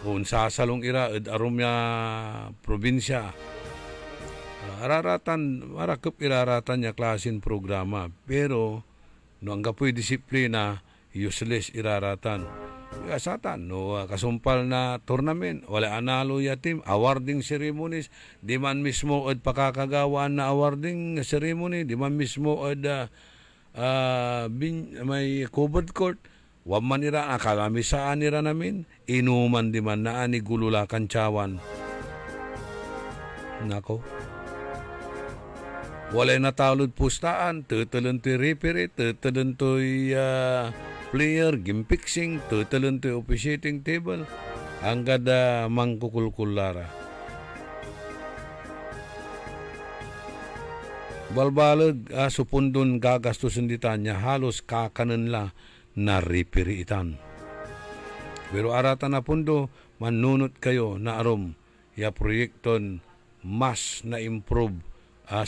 Speaker 6: Kung sasalong ira at arum ya probinsya. Marakap iraratan ya klasin programa. Pero, no ang kapoy disiplina, useless iraratan. Kasatan, no, kasumpal na tournament, wala analo ya team, awarding ceremonies, di man mismo at pakakagawaan na awarding ceremony, di man mismo at may covered court, waman nira, akalamisaan nira namin, inuman di man na ani gulula kantsawan. Nako. Walay natalod pustaan, tutulantoy referee, tutulantoy player, game fixing, tutulantoy officiating table, hanggang mangkukulkulara. Balbalag, supundon gagastusin dita niya, halos kakanan la na referee itan. Pero aratan na pundo, manunot kayo na arom, ya proyekton mas na improve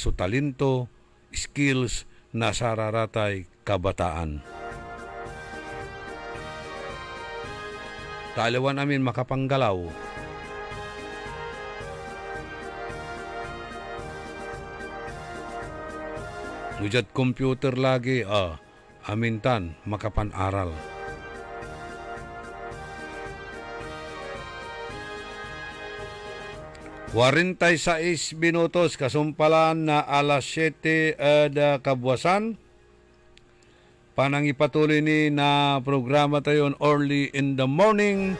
Speaker 6: so talento, skills na sararatay kabataan. Taliwan amin makapanggalaw. Nujat computer lagi, amintan makapan-aral. Warintay sa 6 minutos kasumpalan na alas 7 kabuwasan. Panang ipatuloy ni na programa tayo early in the morning.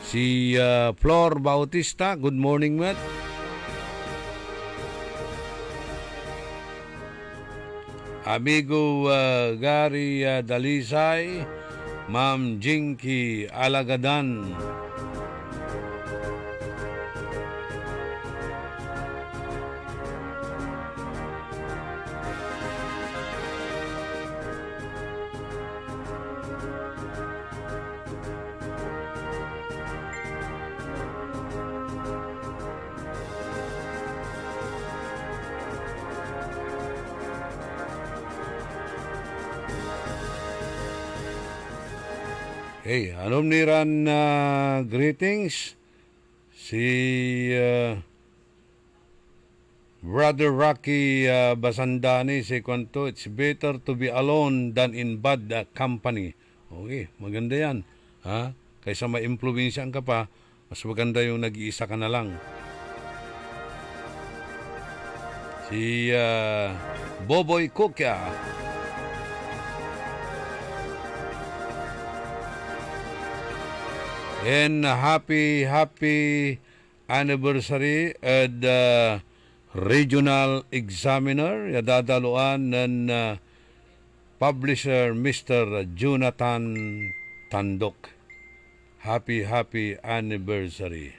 Speaker 6: Si Flor Bautista, good morning, Matt. Amigo Gary Dalisay, Ma'am Jinky Alagadan. Hey, anom niran greetings si Brother Rocky Basandani si kwanto, it's better to be alone than in bad company. Okay, maganda yan. Kaysa ma-impluwensyahan ka pa, mas maganda yung nag-iisa ka na lang. Si Boboy Kukya. And happy anniversary at regional examiner yadadaluan ng publisher Mr. Jonathan Tandok. Happy anniversary.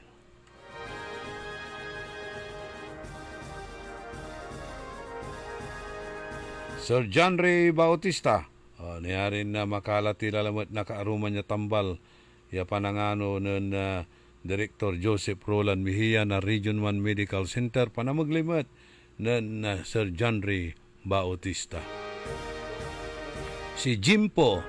Speaker 6: Sir John Ray Bautista, niyarin na makalati lalamat nakaaruman niya tambal ya panangano ng Director Joseph Roland Mejia na Region 1 Medical Center panamaglimat ng Sir John Ray Bautista. Si Jimpo,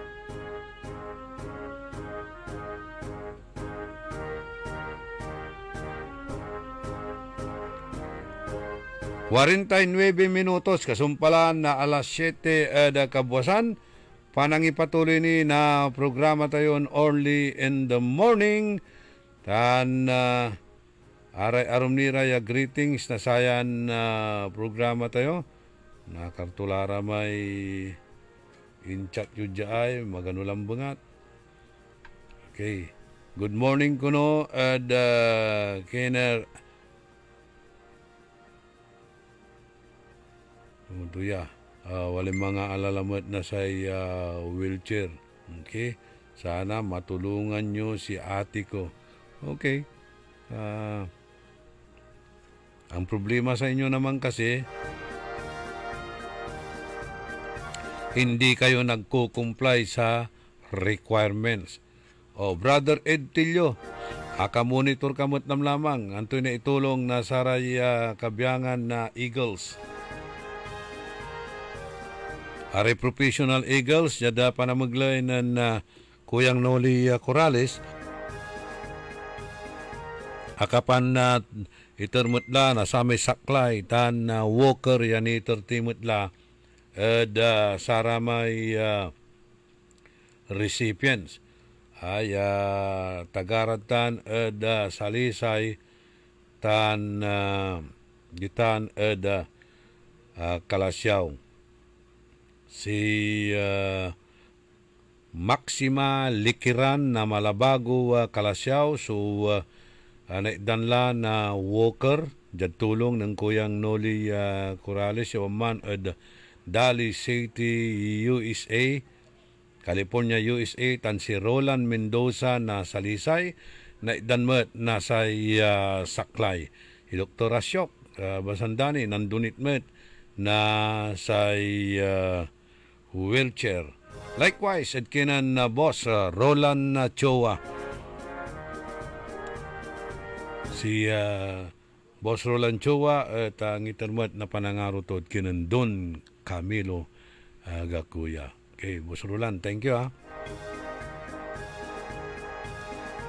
Speaker 6: 49 minutos, kasumpalan na alas 7 kabuwasan. Panangipatuloy ni na programa tayo Early in the Morning. Tan aray-arom ni Raya greetings na sayan programa tayo. Nakartulara may inchat yun ay maganulang bangat. Okay. Good morning kuno at Kenner. Tuya. Walang mga alalamat na sa wheelchair. Okay? Sana matulungan nyo si ate ko. Okay. Ang problema sa inyo naman kasi, hindi kayo nagko-comply sa requirements. Brother Ed Tillo, aka-monitor kamot nam lamang. Anto na itulong na saray kabyangan na Eagles. Are professional Eagles, yada pa na maglay na Kuyang Noli Corrales. Akapan na itermutla na sa may saklay, tan Walker yan itertimutla, sara may recipients. Ay tagarad tan salisay tan gitan Kalasyaw. Si Maxima Likiran na Malabago Kalasyaw. So naidanla na Walker jad tulong ng Kuyang Noli Corrales yung man at Dali City, USA, California, USA. Tan si Roland Mendoza na Salisay naidanmet na sa saklay. Si Dr. Asyok Basandani nandunitmet na sa wheelchair. Likewise, at kinan na boss Roland Chowa. Si boss Roland Chowa at ang itermat na panangaro to at kinan Don Camilo Gakuya. Okay, boss Roland, thank you ha.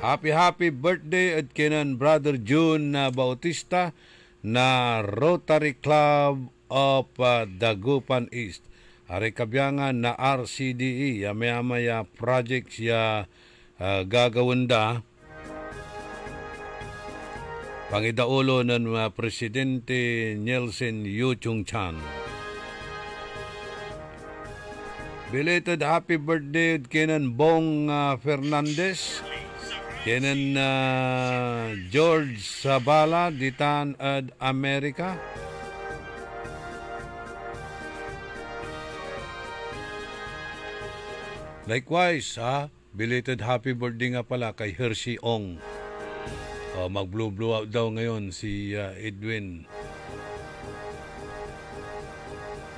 Speaker 6: Happy birthday at kinan Brother June Bautista na Rotary Club of Dagupan East. Ari kabyangan na RCDE, maya projects gagawin da. Pangidaulo ng Presidente Nelson Yu Chung Chan. Belated happy birthday kinan Bong Fernandez. Kinan George Sabala, ditan ad Amerika. Likewise, belated happy birthday nga pala kay Hershey Ong. Mag-blow out daw ngayon si Edwin.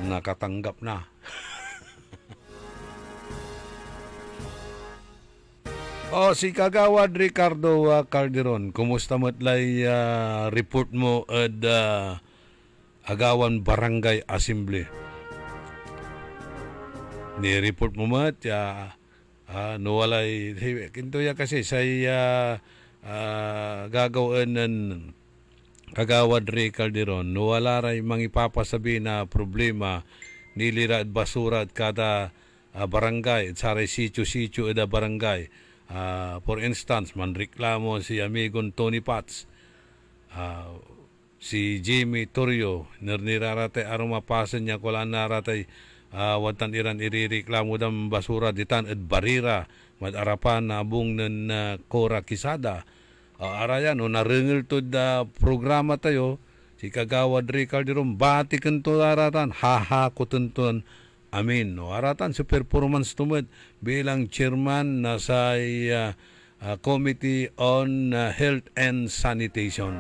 Speaker 6: Nakatanggap na. Si Kagawad Ricardo Calderon, kumusta matlay report mo at Agawan Barangay Assembly? Ni-report mo mat, nawalay, kinto ya kasi sa gagawin ng Kagawad Ray Calderon, nawala rin mga ipapasabi na problema, nilira at basura at kada barangay, at saray sityo-sityo at barangay. For instance, manreklamo si amigon Tony Pats, si Jimmy Torrio, nirararatay arumapasan niya kula naratay watan iran irireklamo dam basura ditan at barira madarapan na abong ng Cora Quezada. Arayan, narengel to da programa tayo, si Kagawad Ray Calderon, batikan to aratan, kutunton, amin. Aratan si performance tumad bilang chairman na sa Committee on Health and Sanitation.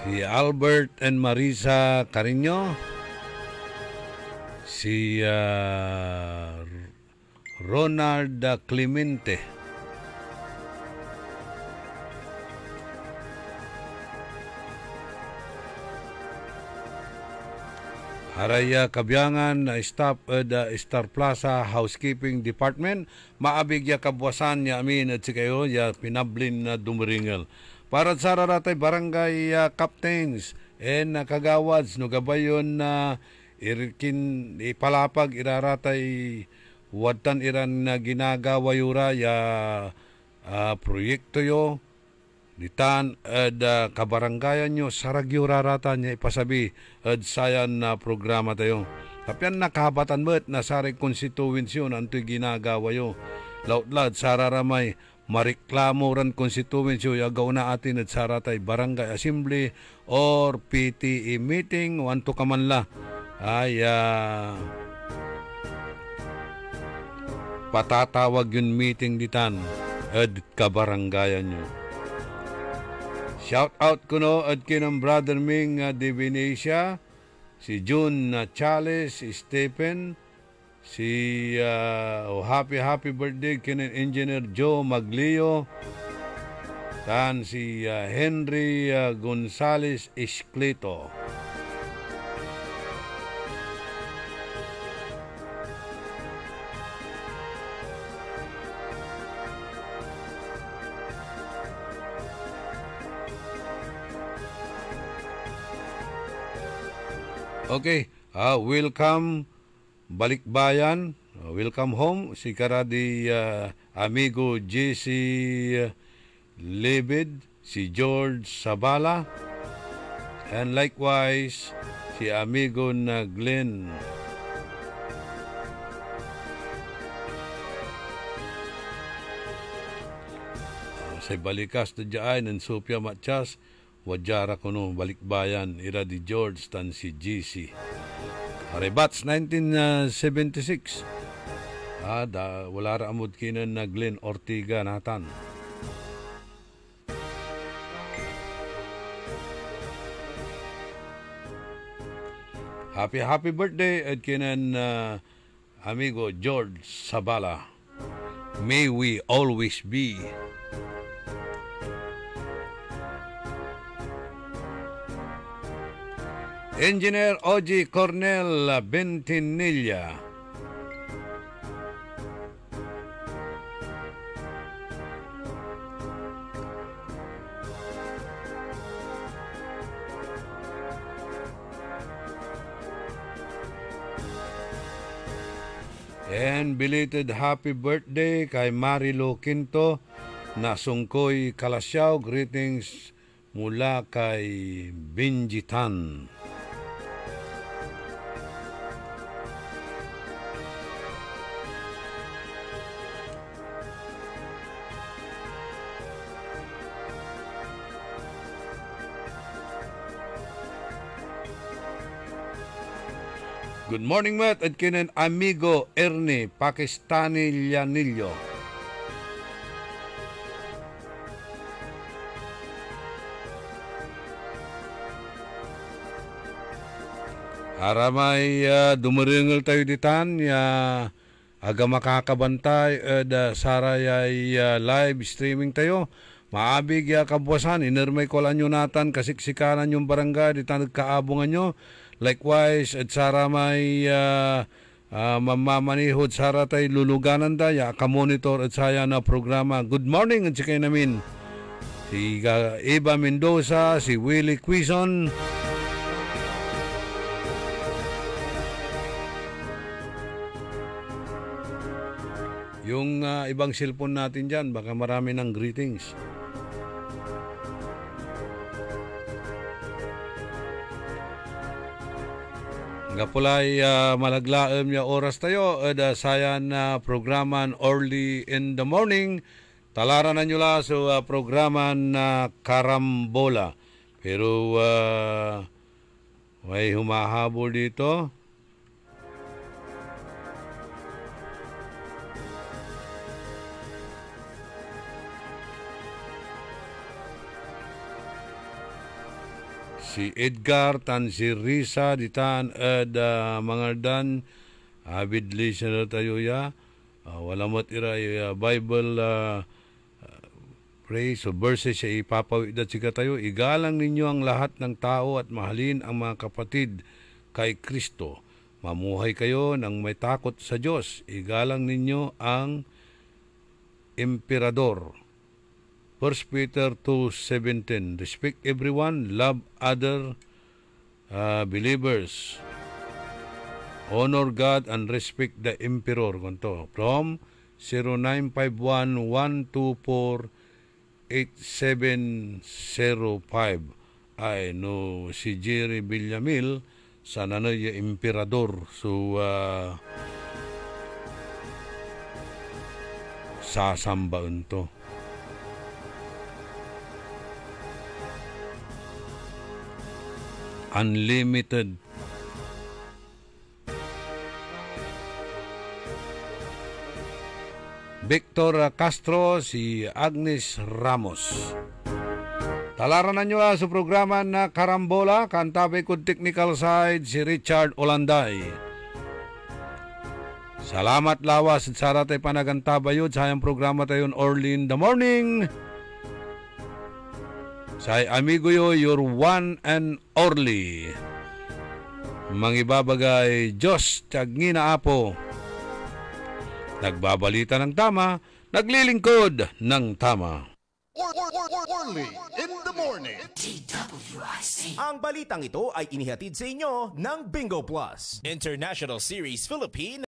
Speaker 6: Si Albert and Marisa Carino, si Ronald Clemente, Araya kabyangan na staff Star Plaza Housekeeping Department, maabig ya kabwasan niya amin at si kayo ya pinablin na dumaringal. para sa raratay barangay captains and kagawads no gabayon na irikin ipalapag iraratay watan iran na ginagawa yura ya proyekto yo ditan ed kabarangayan nyo saragyo rarata niya ipasabi ed sayan na programa tayo. Kapyan nakahabatan mo't na saring konstituensyon ang ito'y ginagawa yo. Lautlad sararamay mariklamo ran konstituensyon yagaw na atin at saratay barangay assembly or PTE meeting wanto kamanla ay patatawag yun meeting ditan ed kabarangayan nyo. Shout out ko no at kinang brother Ming de Venecia, si June Chales, si Stephen, si happy birthday kining Engineer Joe Maglio, tan si Henry Gonzales Esclito. Okay, welcome Balikbayan, welcome home si karadi amigo JC Lebed, si George Sabala, and likewise si amigo na Glenn. Sa balikas na dyan, ng Sophia Matias, Wajara kuno Balikbayan ira di George tan si GC. Rebats 1976. Wala ra amod kinan na Glenn Ortiga natan. Happy birthday at kinan amigo George Sabala. May we always be. Engineer Oji Cornel Bentinilla. And belated happy birthday kay Marilo Quinto na sungkoy Kalasyaw. Greetings mula kay Binjitan. Good morning, Matt. At kinan amigo Ernie Pakistani Llanillo. Aramay dumaringal tayo ditan aga makakabantay sarayay live streaming tayo. Maabig kabuwasan inermay ko lang nyo natan kasiksikanan yung barangay ditan nagkaabungan nyo. Likewise, at sara may mamamanihod sara tayo luluganan tayo, ka-monitor at saya na programa. Good morning at sikay namin. Si Eva Mendoza, si Willie Quizon. Yung ibang cellphone natin dyan, baka marami ng greetings. Kapulay malaglaem ya oras tayo sayan programan early in the morning. Talaran na nyo la sa programan Karambola. Pero may humahabol dito. Si Edgar tan si Risa ditan mga dan avid listener tayo ya wala mat ira Bible praise o verses siya ipapawidat siya tayo. Igalang ninyo ang lahat ng tao at mahalin ang mga kapatid kay Kristo. Mamuhay kayo ng may takot sa Diyos. Igalang ninyo ang emperador 1 Peter 2:17. Respect everyone, love other believers. Honor God and respect the emperor. Ganto. From 0951-124-8705. Ay no si Jerry Villamil sa nanay emperador. So sasambaan to. Unlimited. Victor Castro, si Agnes Ramos. Talaran na nyo sa programa na Karambola, kantabi ko technical side si Richard Olanday. Salamat lawas at sara tayo panagantabayod sa ayang programa tayo early in the morning. Say amigo yo, your one and only. Mangibabagay, Diyos, tiyagngina apo. Nagbabalita ng tama, naglilingkod ng tama.
Speaker 5: Orly in the morning.
Speaker 13: Ang balitang ito ay inihatid sa inyo ng Bingo Plus, International Series Philippine